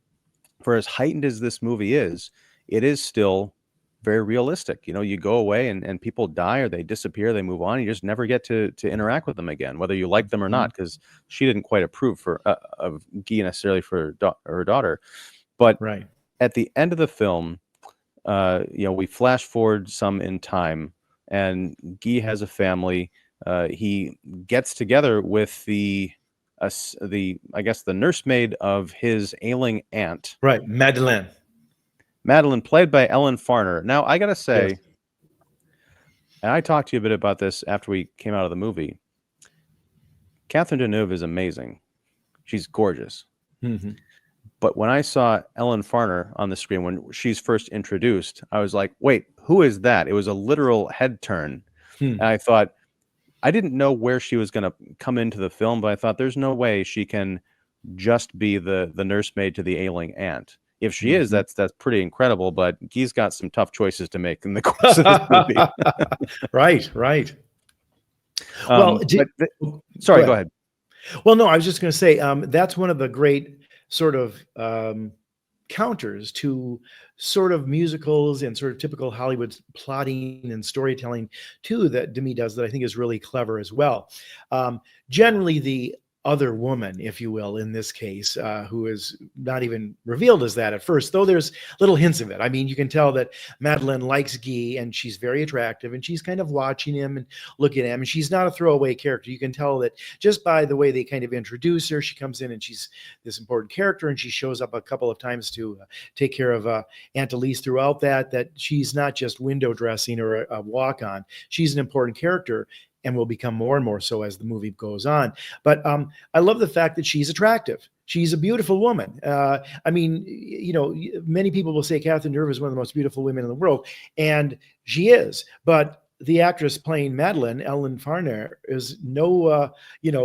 for as heightened as this movie is, it is still very realistic. You go away and people die or they disappear, they move on. You just never get to interact with them again, whether you like them or not, Mhm. because she didn't quite approve of Guy necessarily for her daughter. But Right. at the end of the film, we flash forward some in time, and Guy has a family. He gets together with the I guess the nursemaid of his ailing aunt, Right. Madeleine. Madeline, played by Ellen Farner. Now, I gotta Yes. say, and I talked to you a bit about this after we came out of the movie, Catherine Deneuve is amazing. She's gorgeous. Mhm. But when I saw Ellen Farner on the screen when she's first introduced, I was like, wait, who is that? It was a literal head turn. Hmm. And I thought, I didn't know where she was going to come into the film, but I thought there's no way she can just be the nursemaid to the ailing aunt. If she is, Mhm. that's pretty incredible. But Guy's got some tough choices to make in the course of this movie. Right, right. Well, But go sorry, go ahead. ahead. Well, no, I was just going to say that's one of the great sort of counters to sort of musicals and sort of typical Hollywood plotting and storytelling too that Demy does that I think is really clever as well. Generally, the other woman, if you will, in this case, who is not even revealed as that at first, though there's little hints of it. I mean, you can tell that Madeline likes Guy and she's very attractive and she's kind of watching him and looking at him. And she's not a throwaway character. You can tell that just by the way they kind of introduce her. She comes in and she's this important character, and she shows up a couple of times to take care of Aunt Elise throughout that she's not just window dressing or a walk on. She's an important character and will become more and more so as the movie goes on. But I love the fact that she's attractive. She's a beautiful woman. I mean, many people will say Catherine Deneuve is one of the most beautiful women in the world, and she is. But the actress playing Madeline, Ellen Farner, is no,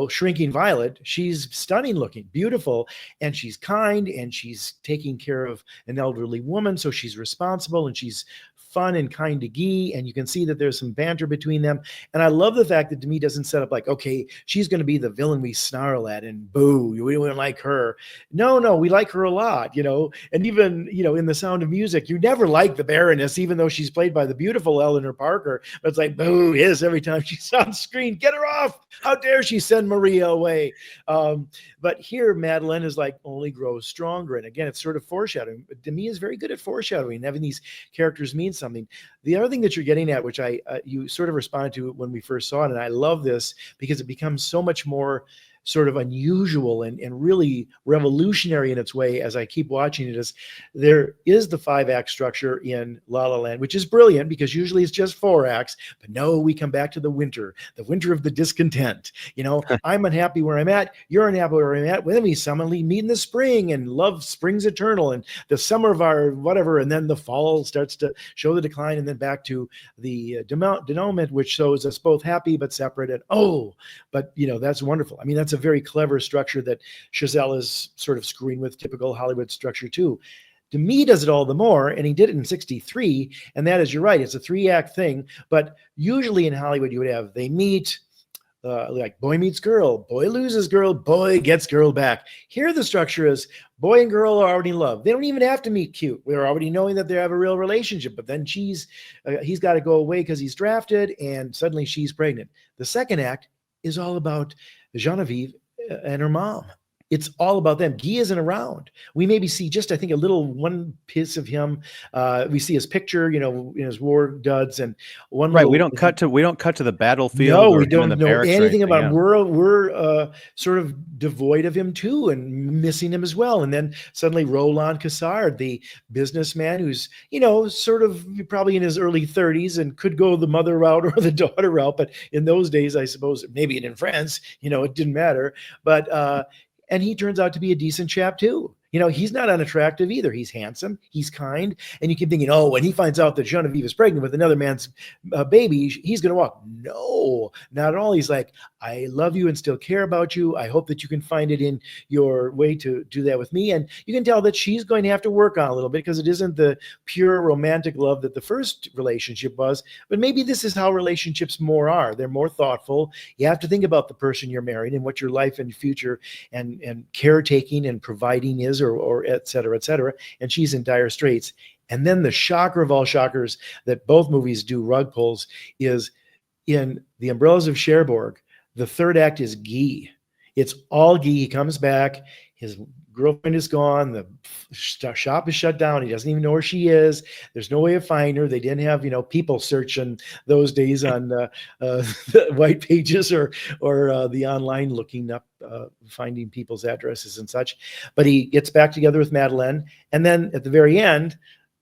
shrinking violet. She's stunning looking, beautiful, and she's kind, and she's taking care of an elderly woman, so she's responsible and she's fun and kind to Guy, and you can see that there's some banter between them. And I love the fact that Demy doesn't set up like, okay, she's going to be the villain we snarl at and boo, we don't like her. No, we like her a lot, and even, in The Sound of Music, you never like the Baroness, even though she's played by the beautiful Eleanor Parker, but it's like, boo, yes, every time she's on screen, get her off. How dare she send Maria away? But here, Madeline is like only grows stronger. And again, it's sort of foreshadowing. Demy is very good at foreshadowing, having these characters mean something. The other thing that you're getting at, which you sort of responded to when we first saw it, and I love this because it becomes so much more sort of unusual and really revolutionary in its way as I keep watching it, is there is the 5-act structure in La La Land, which is brilliant because usually it's just 4 acts, but no, we come back to the winter of the discontent. I'm unhappy where I'm at, you're unhappy where I'm at, well, then we suddenly meet in the spring and love springs eternal and the summer of our whatever, and then the fall starts to show the decline, and then back to the denouement, which shows us both happy but separate, and but that's wonderful. I mean, that's a very clever structure that Chazelle is sort of screwing with typical Hollywood structure too. Demy does it all the more, and he did it in 1963, and that is, you're right, it's a 3-act thing, but usually in Hollywood you would have, they meet, like boy meets girl, boy loses girl, boy gets girl back. Here the structure is boy and girl are already in love. They don't even have to meet cute. We're already knowing that they have a real relationship, but then he's got to go away because he's drafted, and suddenly she's pregnant. The 2nd act is all about Genevieve and her mom. It's all about them. Guy isn't around. We maybe see just, I think, a little one piece of him. We see his picture, you know, in his war duds, and one Right. We little. don't cut to the No, battlefield or we him in the don't know barracks or anything anything. about him. Yeah. We're sort of devoid of him too, and missing him as well. And then suddenly Roland Cassard, the businessman who's, you know, sort of probably in his early 30s and could go the mother route or the daughter route. But in those days, I suppose, maybe in France, you know, it didn't matter. But and he turns out to be a decent chap too. You know, he's not unattractive either. He's handsome, he's kind, and you keep thinking, oh, when he finds out that Genevieve is pregnant with another man's baby, he's going to walk. No, not at all. He's like, I love you and still care about you. I hope that you can find it in your way to do that with me. And you can tell that she's going to have to work on a little bit because it isn't the pure romantic love that the first relationship was. But maybe this is how relationships more are. They're more thoughtful. You have to think about the person you're marrying and what your life and future and caretaking and providing is, or et cetera, et cetera. And she's in dire straits. And then the shocker of all shockers that both movies do rug pulls is in The Umbrellas of Cherbourg. The third act is Guy. It's all Guy. He comes back. His girlfriend is gone. The shop is shut down. He doesn't even know where she is. There's no way of finding her. They didn't have, you know, people searching those days on the white pages or the online looking up, finding people's addresses and such. But he gets back together with Madeleine. And then at the very end,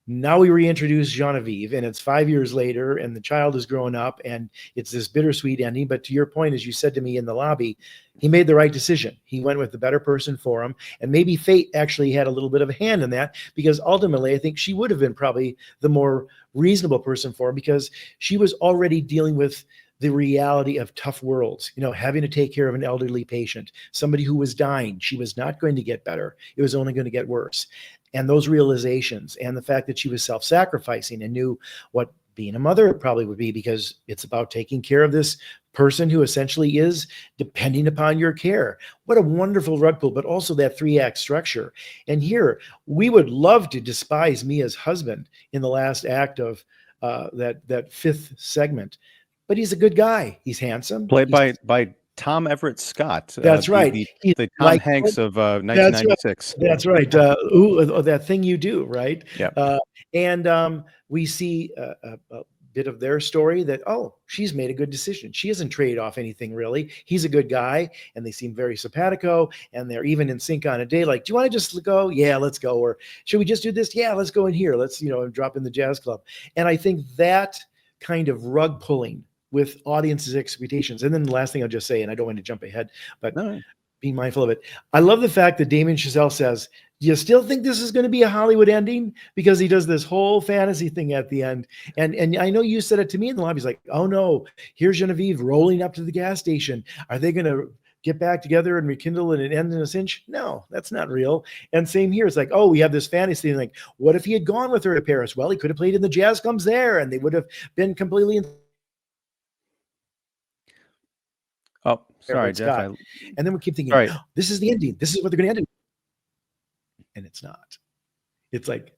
now we reintroduce Genevieve, and it's 5 years later, and the child is growing up, and it's this bittersweet ending. But to your point, as you said to me in the lobby, he made the right decision. He went with the better person for him, and maybe fate actually had a little bit of a hand in that, because ultimately, I think she would have been probably the more reasonable person for him, because she was already dealing with the reality of tough worlds, you know, having to take care of an elderly patient, somebody who was dying. She was not going to get better. It was only going to get worse. And those realizations and the fact that she was self-sacrificing and knew what being a mother probably would be, because it's about taking care of this person who essentially is depending upon your care. What a wonderful rug pull, but also that 3-act structure. And here, we would love to despise Mia's husband in the last act of that fifth segment. But he's a good guy. He's handsome. Played by Tom Everett Scott. That's right. The Tom Hanks of 1996. That's right. That thing you do, right? Yeah. And we see a bit of their story that, oh, she's made a good decision. She hasn't traded off anything really. He's a good guy, and they seem very simpatico, and they're even in sync on a day. Like, do you want to just go? Yeah, let's go. Or should we just do this? Yeah, let's go in here. Let's, you know, drop in the jazz club. And I think that kind of rug pulling with audiences' expectations. And then the last thing I'll just say, and I don't want to jump ahead, but being mindful of it. I love the fact that Damien Chazelle says, do you still think this is going to be a Hollywood ending? Because he does this whole fantasy thing at the end. And I know you said it to me in the lobby. He's like, oh no, here's Genevieve rolling up to the gas station. Are they going to get back together and rekindle and it end in a cinch? No, that's not real. And same here. It's like, oh, we have this fantasy. Like, what if he had gone with her to Paris? Well, he could have played in the Jazz Comes there, and they would have been completely Oh, sorry, Jeff. And then we keep thinking, oh, this is the ending. This is what they're going to end it. And it's not. It's like,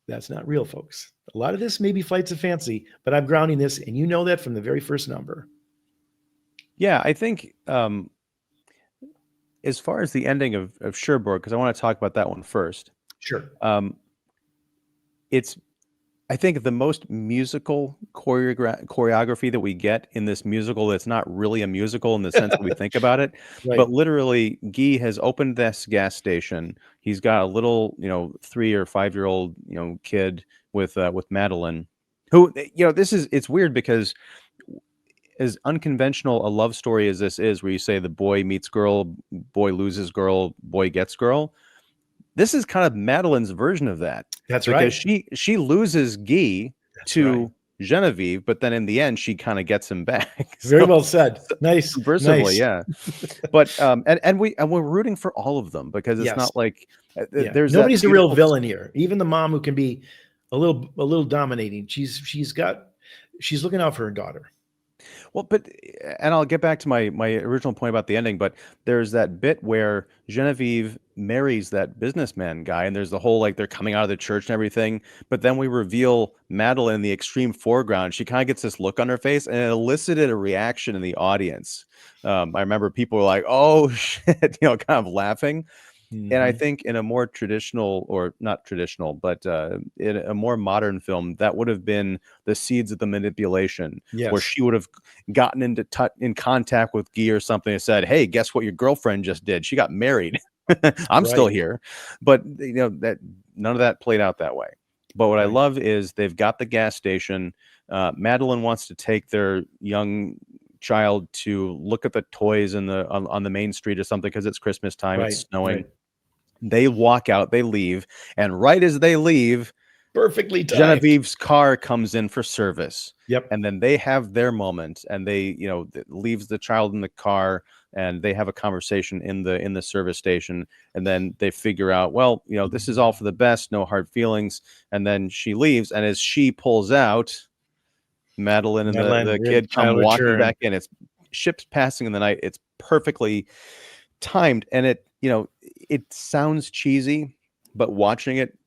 that's not real, folks. A lot of this may be flights of fancy, but I'm grounding this, and you know that from the very first number. Yeah, I think as far as the ending of Cherbourg, because I want to talk about that one first. Sure. It's, I think, the most musical choreography that we get in this musical that's not really a musical in the sense that we think about it. Right. But literally, Guy has opened this gas station. He's got a little, 3 or 5 year old, kid with Madeleine, who, it's weird because as unconventional a love story as this is, where you say the boy meets girl, boy loses girl, boy gets girl. This is kind of Madeleine's version of that. That's right. Because she loses Guy to Genevieve, but then in the end she kind of gets him back. Very well said. Nice. Subversively, nice. Yeah. But and we're rooting for all of them, because it's not like there's nobody's the real villain here. Even the mom, who can be a little dominating. She's looking out for her daughter. Well, but and I'll get back to my original point about the ending, but there's that bit where Genevieve marries that businessman guy, and there's the whole like they're coming out of the church and everything, but then we reveal Madeline in the extreme foreground. She kind of gets this look on her face, and it elicited a reaction in the audience. I remember people were like, "Oh shit," kind of laughing. And I Hmm. think in a more traditional, or not traditional, but in a more modern film, that would have been the seeds of the manipulation, where Yes, she would have gotten in contact with Guy or something and said, "Hey, guess what your girlfriend just did? She got married. I'm still right, here." But that none of that played out that way. But what I right, love is they've got the gas station. Madeline wants to take their young child to look at the toys on the main street or something because it's Christmas time, it's right, snowing. right. They walk out, they leave, and right as they leave, Perfectly timed. Genevieve's car comes in for service. Yep. And then they have their moment, and they, leaves the child in the car, and they have a conversation in the service station, and then they figure out, well, this is all for the best, no hard feelings. And then she leaves, and as she pulls out, Madeline and the kid come Child walking return. back in. It's ships passing in the night. It's perfectly timed, and it sounds cheesy, but watching it,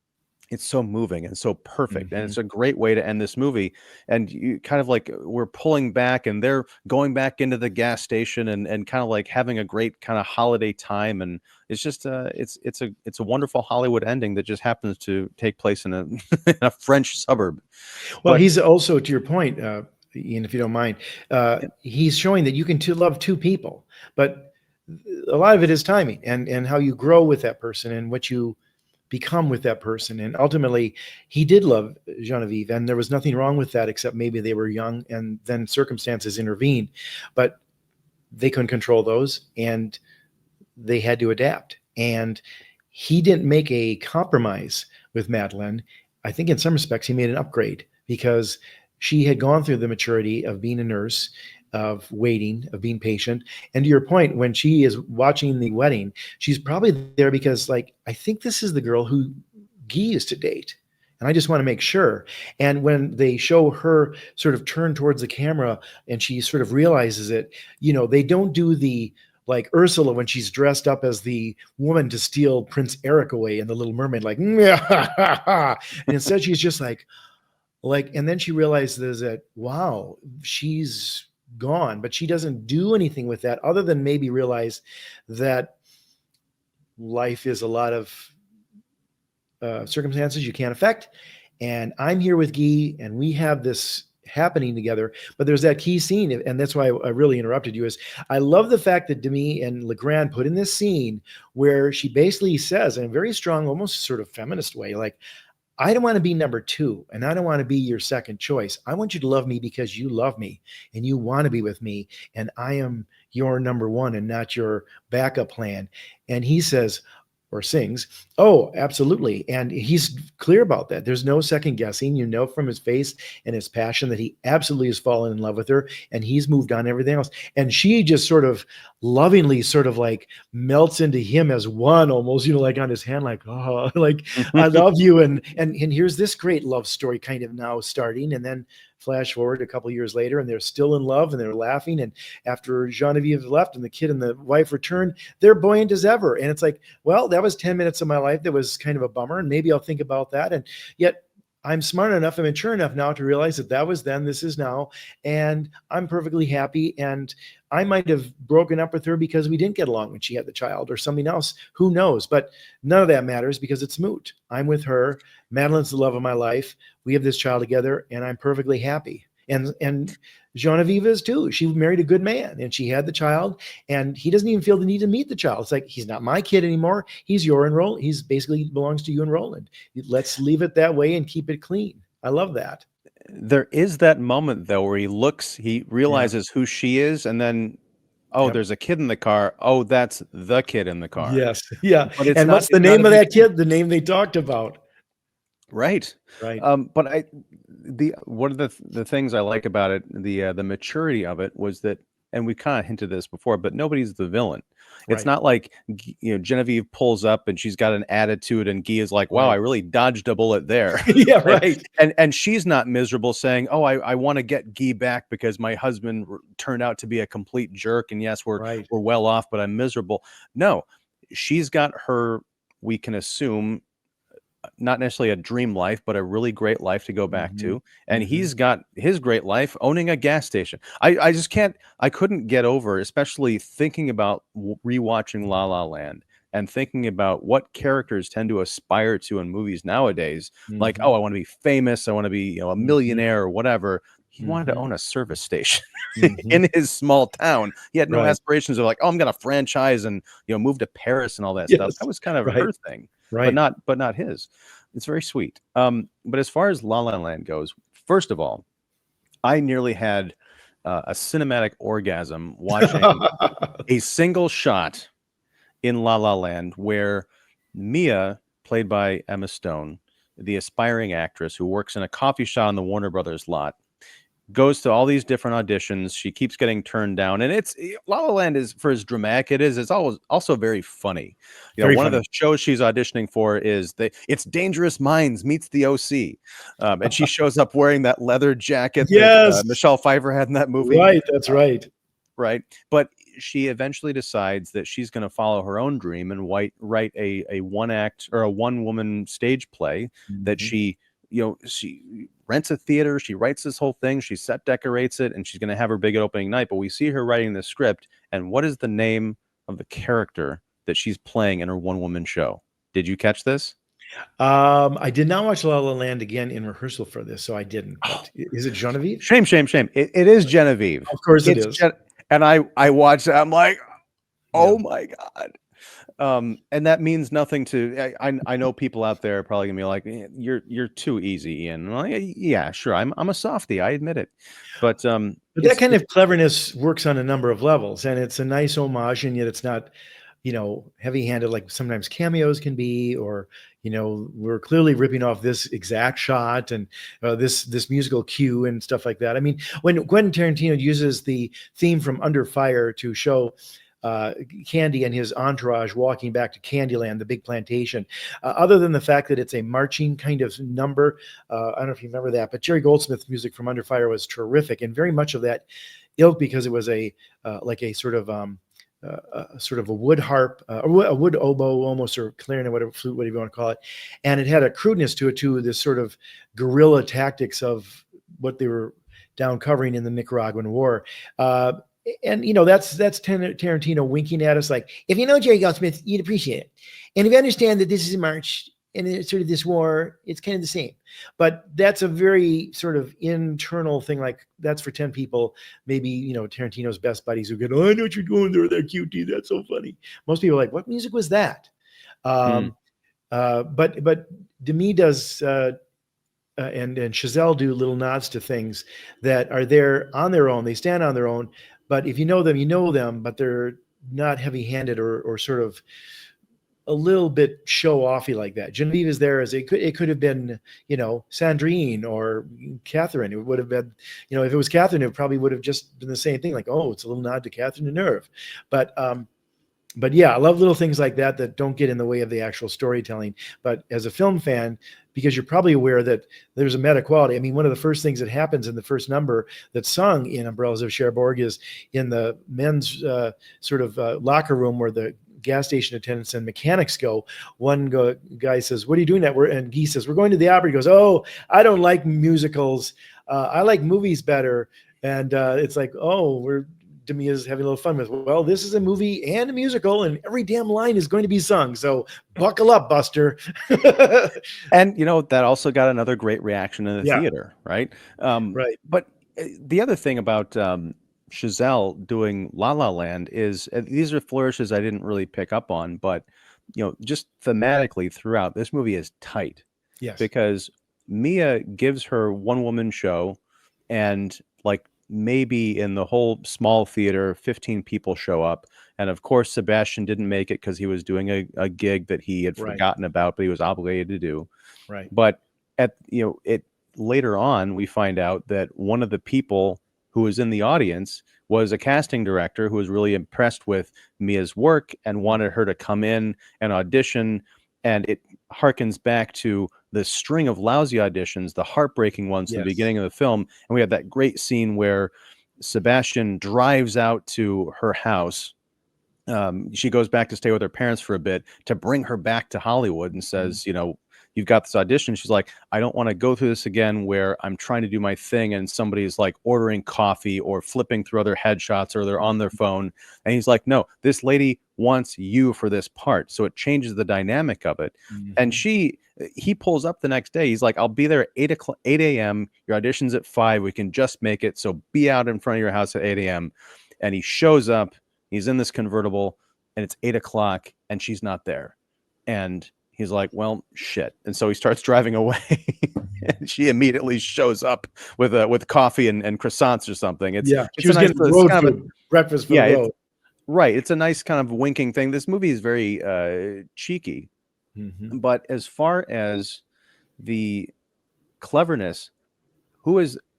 it's so moving and so perfect, and Hmm. it's a great way to end this movie. And you kind of like, we're pulling back, and they're going back into the gas station, and kind of like having a great kind of holiday time. And it's just it's a wonderful Hollywood ending that just happens to take place in a in a French suburb. Well, But he's also, to your point, Ian, if you don't mind, he's showing that you can love two people, but a lot of it is timing and how you grow with that person and what you become with that person. And ultimately, he did love Genevieve, and there was nothing wrong with that, except maybe they were young and then circumstances intervened, but they couldn't control those, and they had to adapt. And he didn't make a compromise with Madeline. I think in some respects he made an upgrade because she had gone through the maturity of being a nurse, of waiting, of being patient. And to your point, when she is watching the wedding, she's probably there because, like, I think this is the girl who Guy used to date. And I just want to make sure. And when they show her sort of turn towards the camera and she sort of realizes it, they don't do the like Ursula when she's dressed up as the woman to steal Prince Eric away in The Little Mermaid, like, and instead she's just like, and then she realizes that, wow, she's gone, but she doesn't do anything with that other than maybe realize that life is a lot of circumstances you can't affect. And I'm here with Guy, and we have this happening together. But there's that key scene, and that's why I really interrupted you. Is I love the fact that Demy and Legrand put in this scene where she basically says, in a very strong, almost sort of feminist way, like, I don't want to be number two, and I don't want to be your second choice. I want you to love me because you love me and you want to be with me, and I am your number one and not your backup plan. And he says, or sings, oh, absolutely. And he's clear about that. There's no second guessing. You know from his face and his passion that he absolutely has fallen in love with her, and he's moved on everything else. And she just sort of lovingly sort of like melts into him as one, almost, like on his hand, like, oh, like, I love you. And here's this great love story kind of now starting. And then flash forward a couple years later, and they're still in love and they're laughing. And after Genevieve left and the kid and the wife returned, they're buoyant as ever. And it's like, well, that was 10 minutes of my life that was kind of a bummer, and maybe I'll think about that. And yet I'm smart enough and mature enough now to realize that that was then, this is now, and I'm perfectly happy. And I might have broken up with her because we didn't get along when she had the child or something else. Who knows? But none of that matters because it's moot. I'm with her. Madeline's the love of my life. We have this child together, and I'm perfectly happy. And Genevieve is too. She married a good man, and she had the child, and he doesn't even feel the need to meet the child. It's like, he's not my kid anymore. He's your enroll. He's basically belongs to you and Roland. Let's leave it that way and keep it clean. I love that. there is that moment though where he Yeah. realizes who she is, and then, oh, Yep. there's a kid in the car. Oh, that's the kid in the car. Yes. Yeah. But it's And not what's the it's not name a of big that deal. kid? The name they talked about. Right. Right. But the one of the things I like about it, the maturity of it, was that and we kind of hinted this before, but nobody's the villain. It's Right. not like, Genevieve pulls up and she's got an attitude and Guy is like, wow, I Right. really dodged a bullet there. Yeah. and, Right. and she's not miserable saying, oh, I want to get Guy back because my husband turned out to be a complete jerk, and yes, Right. we're well off, but I'm miserable. No, she's got her, we can assume, not necessarily a dream life, but a really great life to go back Hmm. to. And Hmm. he's got his great life owning a gas station. I just can't, I couldn't get over, especially thinking about rewatching La La Land and thinking about what characters tend to aspire to in movies nowadays. Like, Hmm. oh, I want to be famous. I want to be, a Hmm. millionaire or whatever. He wanted to Hmm. own a service station Hmm. in his small town. He had no Right. aspirations of like, oh, I'm going to franchise and, move to Paris and all that stuff. That Yes. was kind of Right. her thing, but Right. not his. It's very sweet. But as far as La La Land goes, first of all, I nearly had a cinematic orgasm watching a single shot in La La Land where Mia, played by Emma Stone, the aspiring actress who works in a coffee shop on the Warner Brothers lot, goes to all these different auditions. She keeps getting turned down, and it's La La Land is, for as dramatic it is, it's always also very funny. Very One of the funny. shows she's auditioning for is it's Dangerous Minds meets the OC, and she shows up wearing that leather jacket that Yes. Michelle Pfeiffer had in that movie, Right. That's right. right? But she eventually decides that she's going to follow her own dream and write a one act or a one woman stage play that Hmm. she rents a theater, she writes this whole thing, she set decorates it, and she's going to have her big opening night. But we see her writing the script, and what is the name of the character that she's playing in her one woman show? Did you catch this? I did not watch La La Land again in rehearsal for this, so I didn't. But is it Genevieve? Shame, shame, shame. It is Genevieve. Of course it It's is. and I watched it. I'm like, Yeah. oh my God. And that means nothing to I know people out there are probably gonna be like, you're too easy, Ian. Well, yeah, sure. I'm a softie, I admit it. But But that kind of cleverness works on a number of levels, and it's a nice homage, and yet it's not, heavy-handed like sometimes cameos can be, or we're clearly ripping off this exact shot and this musical cue and stuff like that. I mean, when Quentin Tarantino uses the theme from Under Fire to show Candy and his entourage walking back to Candyland, the big plantation. Other than the fact that it's a marching kind of number, I don't know if you remember that, but Jerry Goldsmith's music from Under Fire was terrific, and very much of that ilk, because it was a like a sort of a wood harp, a wood oboe almost, or clarinet, whatever, flute, whatever you want to call it, and it had a crudeness to it too. This sort of guerrilla tactics of what they were down covering in the Nicaraguan War. And that's Tarantino winking at us like, if you know Jerry Goldsmith, you'd appreciate it, and if you understand that this is a march and it's sort of this war, it's kind of the same. But that's a very sort of internal thing. Like, that's for 10 people, maybe, Tarantino's best buddies who go, oh, I know what you're doing there, that cutie, that's so funny. Most people are like, what music was that? mm, But Demy does, and Chazelle do little nods to things that are there on their own. They stand on their own. But if you know them, you know them, but they're not heavy-handed or sort of a little bit show-offy like that. Genevieve is there as it could have been, Sandrine or Catherine. It would have been, if it was Catherine, it probably would have just been the same thing. Like, oh, it's a little nod to Catherine Deneuve. But yeah, I love little things like that don't get in the way of the actual storytelling. But as a film fan, because you're probably aware that there's a meta quality. I mean, one of the first things that happens in the first number that's sung in Umbrellas of Cherbourg is in the men's locker room where the gas station attendants and mechanics go. One guy says, "What are you doing that?" And he says, "We're going to the opera." He goes, "Oh, I don't like musicals. I like movies better." And it's like, oh, Demy is having a little fun with, well, this is a movie and a musical, and every damn line is going to be sung. So buckle up, Buster. and that also got another great reaction in the Yeah, theater, right? right. But the other thing about Chazelle doing La La Land is these are flourishes I didn't really pick up on, but just thematically throughout, this movie is tight Yes. because Mia gives her one woman show, and like maybe in the whole small theater, 15 people show up. And of course, Sebastian didn't make it because he was doing a gig that he had Right. forgotten about, but he was obligated to do. Right. But at it later on, we find out that one of the people who was in the audience was a casting director who was really impressed with Mia's work and wanted her to come in and audition. And it harkens back to the string of lousy auditions, the heartbreaking ones in the Yes. beginning of the film. And we have that great scene where Sebastian drives out to her house. She goes back to stay with her parents for a bit to bring her back to Hollywood and says, you know, you've got this audition. She's like, I don't want to go through this again where I'm trying to do my thing and somebody's like ordering coffee or flipping through other headshots or they're on their phone. And he's like, no, this lady wants you for this part. So it changes the dynamic of it. And he pulls up the next day. He's like, I'll be there at 8 a.m. Your audition's at 5. We can just make it. So be out in front of your house at 8 a.m. And he shows up. He's in this convertible and it's 8 o'clock and she's not there. And he's like, well, shit. And so he starts driving away. And she immediately shows up with coffee and croissants or something. It's She was getting road food, breakfast for the road. Right. It's a nice kind of winking thing. This movie is very cheeky. But as far as the cleverness,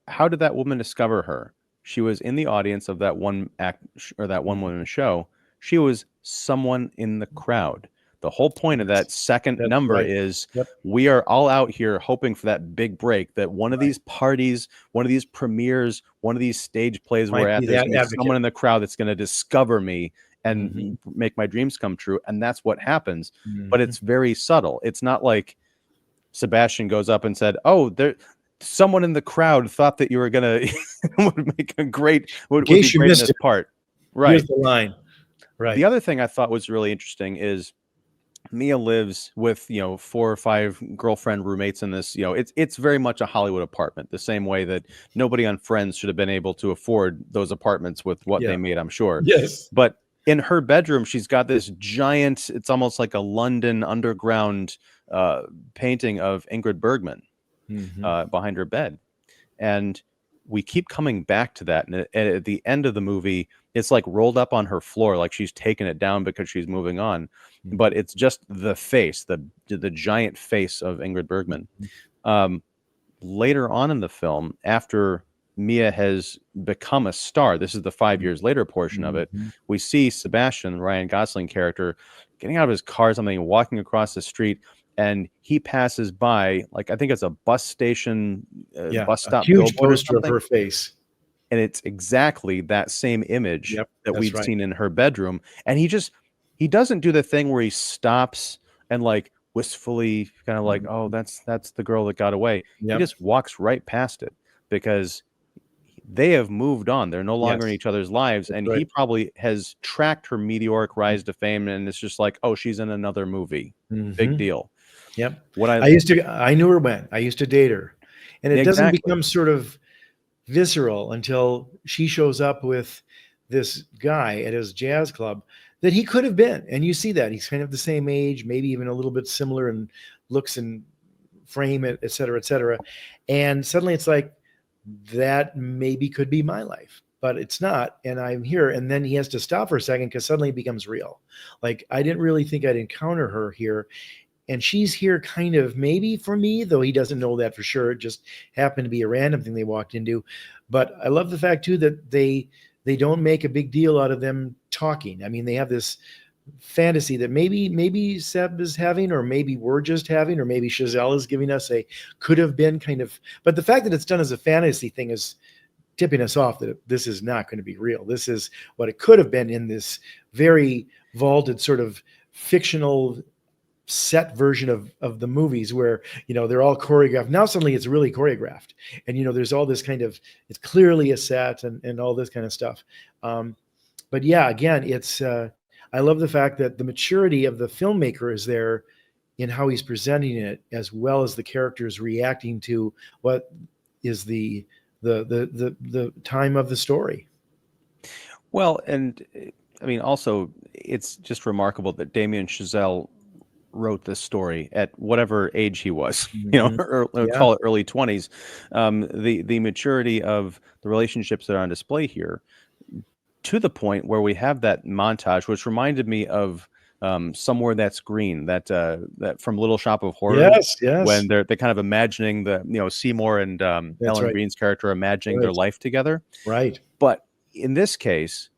how did that woman discover her? She was in the audience of that one act or that one woman show. She was someone in the crowd. The whole point of that second number is we are all out here hoping for that big break, that one of these parties, one of these premieres, one of these stage plays we're at, there's someone in the crowd that's going to discover me and make my dreams come true. And that's what happens. But it's very subtle. It's not like Sebastian goes up and said, oh, someone in the crowd thought that you were gonna would make a great would be great in this part. Right. Here's the line. Right. The other thing I thought was really interesting is Mia lives with, 4 or 5 girlfriend roommates in this, it's very much a Hollywood apartment, the same way that nobody on Friends should have been able to afford those apartments with what they made, I'm sure. Yes. But in her bedroom, she's got this giant, it's almost like a London underground painting of Ingrid Bergman. Behind her bed. And we keep coming back to that. And at the end of the movie, it's like rolled up on her floor, like she's taken it down because she's moving on. But it's just the face, the giant face of Ingrid Bergman. Later on in the film, after Mia has become a star, this is the 5 years later portion of it, we see Sebastian, Ryan Gosling character, getting out of his car, something, walking across the street. And he passes by, like, I think it's a bus station, bus stop, huge poster of her face. And it's exactly that same image that we've seen in her bedroom. And he doesn't do the thing where he stops and like wistfully kind of like, oh, that's the girl that got away. He just walks right past it because they have moved on. They're no longer in each other's lives. And he probably has tracked her meteoric rise to fame. And it's just like, oh, she's in another movie. Big deal. I knew her when I used to date her, and it doesn't become sort of visceral until she shows up with this guy at his jazz club that he could have been. And you see that he's kind of the same age, maybe even a little bit similar in looks and frame, et cetera, et cetera. And suddenly it's like, that maybe could be my life, but it's not. And I'm here. And then he has to stop for a second because suddenly it becomes real. Like, I didn't really think I'd encounter her here. And she's here kind of maybe for me, though he doesn't know that for sure. It just happened to be a random thing they walked into. But I love the fact, too, that they don't make a big deal out of them talking. I mean, they have this fantasy that maybe Seb is having, or maybe we're just having, or maybe Chazelle is giving us a could have been kind of. But the fact that it's done as a fantasy thing is tipping us off that this is not going to be real. This is what it could have been in this very vaulted sort of fictional set version of the movies where, they're all choreographed. Now suddenly it's really choreographed. And, there's all this kind of, it's clearly a set and all this kind of stuff. But yeah, again, it's, I love the fact that the maturity of the filmmaker is there in how he's presenting it, as well as the characters reacting to what is the time of the story. Well, and I mean, also, it's just remarkable that Damien Chazelle wrote this story at whatever age he was, call it early 20s. The maturity of the relationships that are on display here, to the point where we have that montage, which reminded me of Somewhere That's Green, that from Little Shop of Horrors, Yes, yes, when they're kind of imagining Seymour and that's Ellen right. Green's character imagining their Right, life together. right. But in this case,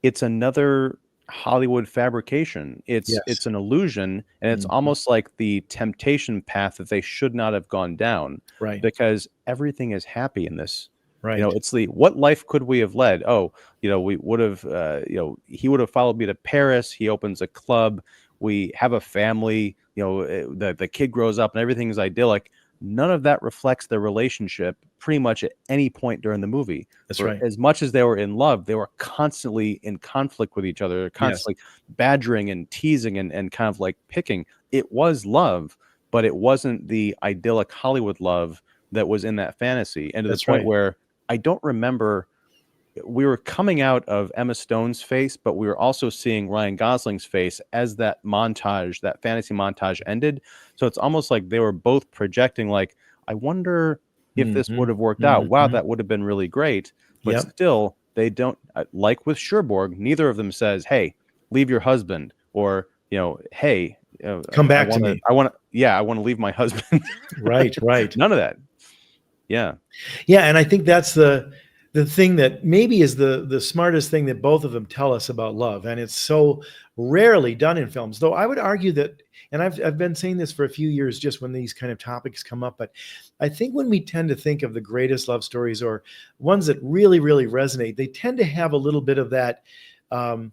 it's another Hollywood fabrication. Yes. It's an illusion, and it's Mhm. almost like the temptation path that they should not have gone down, Right, because everything is happy in this. right. It's the what life could we have led? Oh, we would have, he would have followed me to Paris. He opens a club. We have a family. The kid grows up and everything's idyllic. None of that reflects their relationship pretty much at any point during the movie. That's For right. as much as they were in love, they were constantly in conflict with each other, Yes, constantly badgering and teasing and kind of like picking. It was love, but it wasn't the idyllic Hollywood love that was in that fantasy. And to the that's point right. where I don't remember, we were coming out of Emma Stone's face, but we were also seeing Ryan Gosling's face as that montage, that fantasy montage ended. So it's almost like they were both projecting, like, I wonder if this would Mhm, have worked out. Wow, mhm. that would have been really great. But Yep. still, they don't, like with Cherbourg, neither of them says, hey, leave your husband, or, hey, Come back to me. I want to leave my husband. Right, right. None of that. Yeah. Yeah, and I think that's the thing that maybe is the smartest thing that both of them tell us about love, and it's so rarely done in films. Though I would argue that, and I've been saying this for a few years, just when these kind of topics come up, but I think when we tend to think of the greatest love stories or ones that really, really resonate, they tend to have a little bit of that. Um,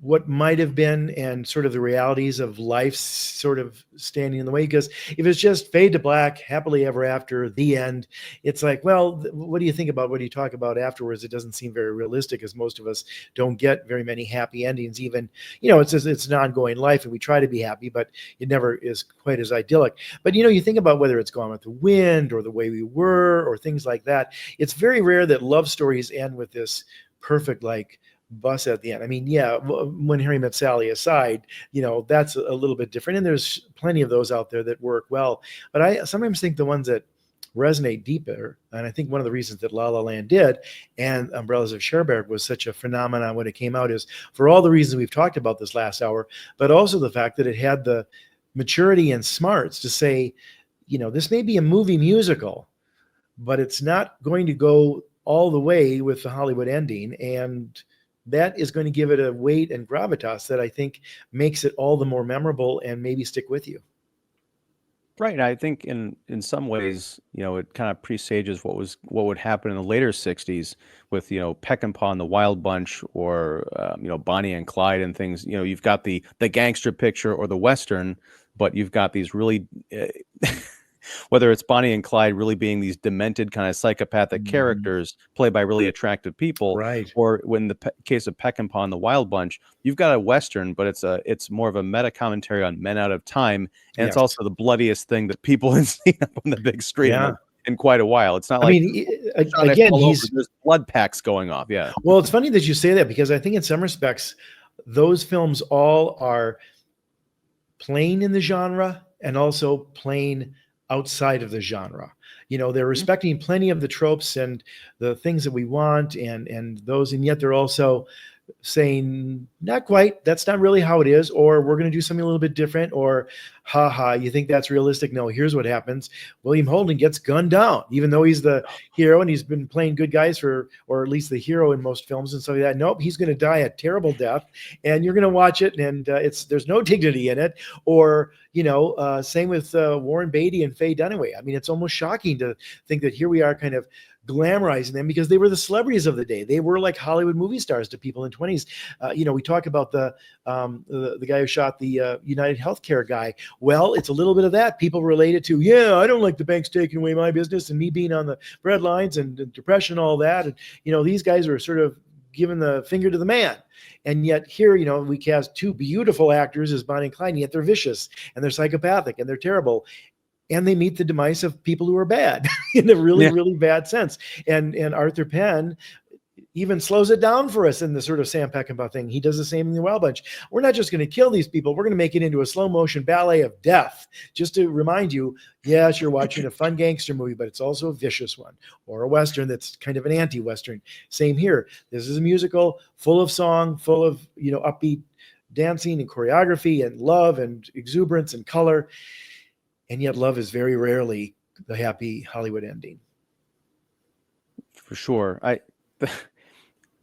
what might have been and sort of the realities of life sort of standing in the way. Because if it's just fade to black, happily ever after, the end, it's like, well, what do you think about what do you talk about afterwards? It doesn't seem very realistic, as most of us don't get very many happy endings. Even, it's an ongoing life and we try to be happy, but it never is quite as idyllic. But you think about whether it's Gone with the Wind or The Way We Were or things like that. It's very rare that love stories end with this perfect, like, bus at the end. I mean, yeah, When Harry Met Sally aside, that's a little bit different. And there's plenty of those out there that work well. But I sometimes think the ones that resonate deeper, and I think one of the reasons that La La Land did and Umbrellas of Cherbourg was such a phenomenon when it came out is for all the reasons we've talked about this last hour, but also the fact that it had the maturity and smarts to say, this may be a movie musical, but it's not going to go all the way with the Hollywood ending. And that is going to give it a weight and gravitas that I think makes it all the more memorable and maybe stick with you. Right. And I think in some ways, it kind of presages what would happen in the later '60s with, Peckinpah and the Wild Bunch, or Bonnie and Clyde and things. You've got the gangster picture or the Western, but you've got these really whether it's Bonnie and Clyde really being these demented kind of psychopathic Mhm. characters played by really attractive people, Right. or when the case of Peckinpah and the Wild Bunch, you've got a Western, but it's more of a meta commentary on men out of time, and it's Yes. also the bloodiest thing that people have seen up on the big screen Yeah. in quite a while. It's not I like, mean, shot, I again, fall over. he's There's blood packs going off. Yeah. well, it's funny that you say that because I think in some respects, those films all are playing in the genre and also playing outside of the genre. They're Mhm. respecting plenty of the tropes and the things that we want and those, and yet they're also saying, not quite, that's not really how it is, or we're going to do something a little bit different, or haha, you think that's realistic? No, here's what happens. William Holden gets gunned down, even though he's the hero and he's been playing good guys or at least the hero in most films and stuff like that. Nope, he's going to die a terrible death, and you're going to watch it, and there's no dignity in it. Or same with Warren Beatty and Faye Dunaway. I mean, it's almost shocking to think that here we are kind of glamorizing them because they were the celebrities of the day. They were like Hollywood movie stars to people in 20s. We talk about the guy who shot the United Healthcare guy. Well, it's a little bit of that. People related to, yeah, I don't like the banks taking away my business and me being on the bread lines and depression, all that. And, these guys are sort of giving the finger to the man. And yet here, we cast two beautiful actors as Bonnie and Clyde, and yet they're vicious and they're psychopathic and they're terrible. And they meet the demise of people who are bad in a really, Yeah. really bad sense. And Arthur Penn even slows it down for us in the sort of Sam Peckinpah thing. He does the same in the Wild Bunch. We're not just going to kill these people. We're going to make it into a slow motion ballet of death. Just to remind you, yes, you're watching a fun gangster movie, but it's also a vicious one, or a Western that's kind of an anti-Western. Same here. This is a musical full of song, full of, upbeat dancing and choreography and love and exuberance and color. And yet love is very rarely the happy Hollywood ending. For sure.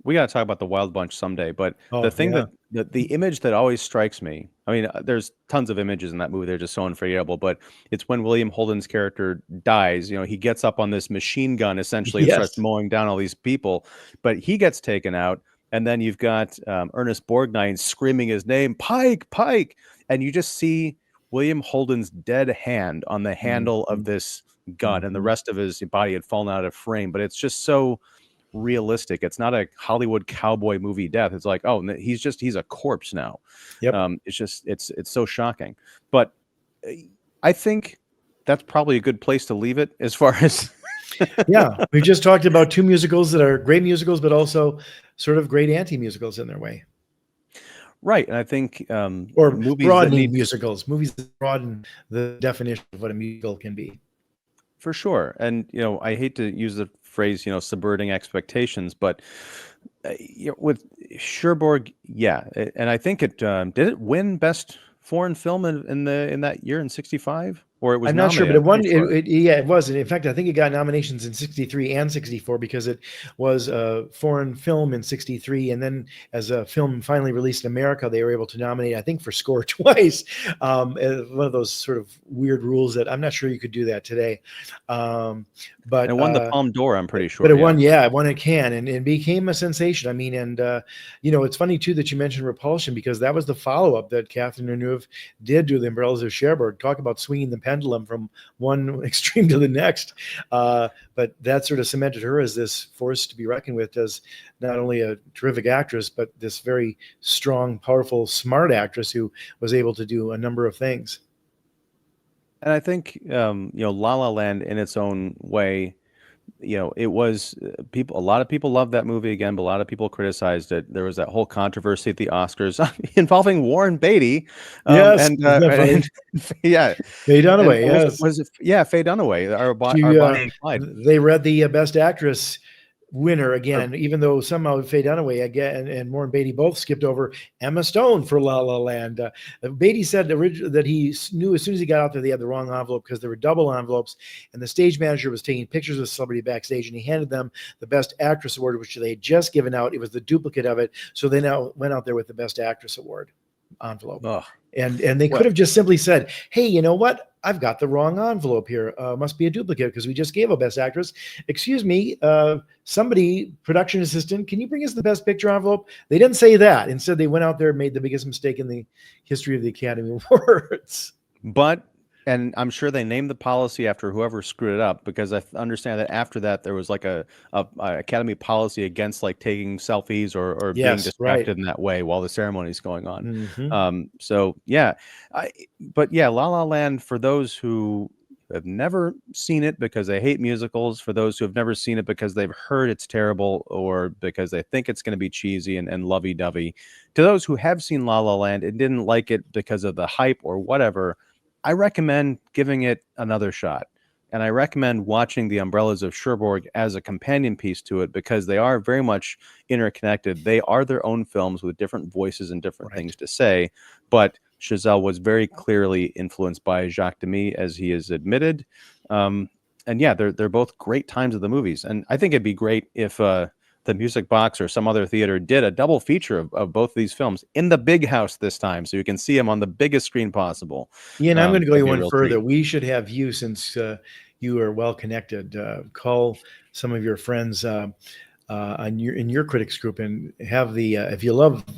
We got to talk about the Wild Bunch someday, but the Oh, thing yeah. that the image that always strikes me, I mean, there's tons of images in that movie. They're just so unforgettable, but it's when William Holden's character dies. You know, he gets up on this machine gun essentially and starts Yes. mowing down all these people, but he gets taken out. And then you've got Ernest Borgnine screaming his name, Pike, Pike. And you just see William Holden's dead hand on the handle of Mhm. this gun, and the Mhm. rest of his body had fallen out of frame. But it's just so realistic. It's not a Hollywood cowboy movie death. It's like, oh, he's a corpse now. Yep. It's so shocking. But uh, I think that's probably a good place to leave it as far as Yeah. We just talked about two musicals that are great musicals, but also sort of great anti-musicals in their way. right. And I think Or movies that broadening need musicals, movies that broaden the definition of what a musical can be. for sure. And I hate to use the phrase, subverting expectations, but with Cherbourg, yeah, and I think it did it win best foreign film in that year in '65, or it was I'm not sure, but nominated. it I'm won. pretty sure. Yeah, it was. In fact, I think it got nominations in '63 and '64 because it was a foreign film in '63, and then as a film finally released in America, they were able to nominate, I think, for score twice. One of those sort of weird rules that I'm not sure you could do that today. And But it won the Palme d'Or, I'm pretty But sure. it Yeah. won, yeah, it won a Cannes and became a sensation. I mean, and it's funny too that you mentioned Repulsion because that was the follow-up that Catherine Deneuve did to the Umbrellas of Cherbourg. Talk about swinging the pendulum from one extreme to the next. But that sort of cemented her as this force to be reckoned with, as not only a terrific actress, but this very strong, powerful, smart actress who was able to do a number of things. And I think La La Land in its own way, it was a lot of people loved that movie again, but a lot of people criticized it. There was that whole controversy at the Oscars involving Warren Beatty, Yes, and isn't that funny? yeah, Faye and Dunaway, yes. was it, yeah, Faye Dunaway, our She Bonnie and Clyde. they read the Best Actress winner Or- again, even though somehow Faye Dunaway again and Warren Beatty both skipped over Emma Stone for La La Land. Beatty said that he knew as soon as he got out there they had the wrong envelope because there were double envelopes, and the stage manager was taking pictures of celebrity backstage, and he handed them the Best Actress award, which they had just given out. It was the duplicate of it, so they now went out there with the Best Actress award envelope. Ugh. And they Well, could have just simply said, hey, you know what? I've got the wrong envelope here. Must be a duplicate because we just gave a Best Actress. Excuse me, somebody, production assistant, can you bring us the Best Picture envelope? They didn't say that. Instead, they went out there and made the biggest mistake in the history of the Academy Awards. and I'm sure they named the policy after whoever screwed it up, because I understand that after that there was like a Academy policy against like taking selfies or being Yes, right. distracted in that way while the ceremony is going on. Mm-hmm. So yeah, but yeah, La La Land, for those who have never seen it because they hate musicals, for those who have never seen it because they've heard it's terrible or because they think it's going to be cheesy and lovey-dovey, to those who have seen La La Land and didn't like it because of the hype or whatever, I recommend giving it another shot. And I recommend watching The Umbrellas of Cherbourg as a companion piece to it, because they are very much interconnected. They are their own films with different voices and different Right. things to say. But Chazelle was very clearly influenced by Jacques Demy, as he has admitted. And yeah, they're both great times of the movies. And I think it'd be great if the Music Box or some other theater did a double feature of both of these films in the big house this time, so you can see them on the biggest screen possible. Ian, I'm going to go That'd be a one real further. treat. We should have you, since you are well connected, call some of your friends in your critics group and have the if you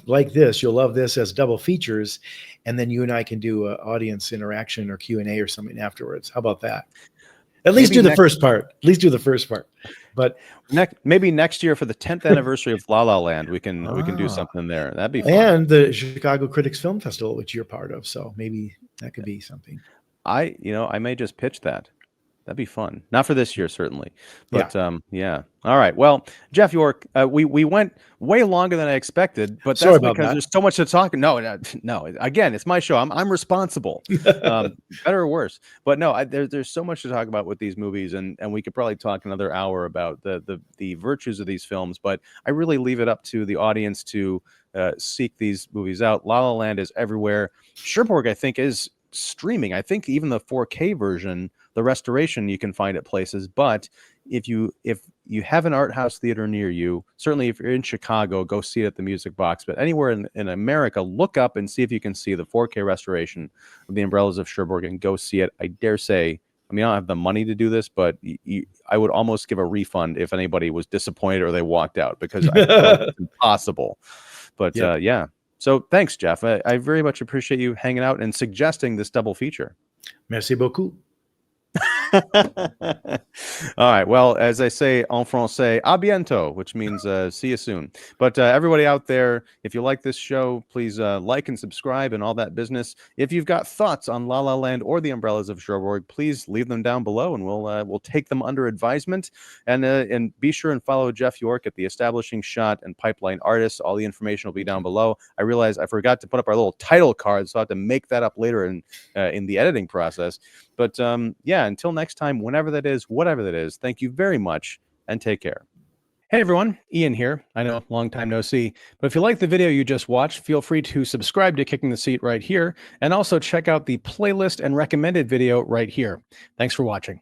like this, you'll love this as double features, and then you and I can do audience interaction or Q&A or something afterwards. How about that? At least do the first part. At least do the first part. But Maybe next year for the 10th anniversary of La La Land, we can do something there. That'd be fun. And the Chicago Critics Film Festival, which you're part of, so maybe that could be something. I may just pitch that. That'd be fun. Not for this year, certainly, Yeah. but yeah. All right. Well, Jeff York, we went way longer than I expected, but Sorry that's about because that. there's so much to talk. No, no. Again, it's my show. I'm responsible, better or worse. But no, there's so much to talk about with these movies, and we could probably talk another hour about the virtues of these films. But I really leave it up to the audience to seek these movies out. La La Land is everywhere. Cherbourg, I think, is streaming. I think even the 4K version, the restoration, you can find at places. But if you have an art house theater near you, certainly if you're in Chicago, go see it at the Music Box. But anywhere in America, look up and see if you can see the 4K restoration of The Umbrellas of Cherbourg and go see it. I dare say, I mean, I don't have the money to do this, but I would almost give a refund if anybody was disappointed or they walked out, because I feel like it's impossible. But Yeah. yeah. So thanks, Jeff. I very much appreciate you hanging out and suggesting this double feature. Merci beaucoup. All right. Well, as I say en français, à bientôt, which means see you soon. But everybody out there, if you like this show, please like and subscribe and all that business. If you've got thoughts on La La Land or The Umbrellas of Cherbourg, please leave them down below, and we'll take them under advisement. And be sure and follow Jeff York at the Establishing Shot and Pipeline Artists. All the information will be down below. I realized I forgot to put up our little title card, so I have to make that up later in the editing process. But yeah, until next time, whenever that is, whatever that is, thank you very much and take care. Hey everyone, Ian here. I know, long time no see. But if you like the video you just watched, feel free to subscribe to Kicking the Seat right here, and also check out the playlist and recommended video right here. Thanks for watching.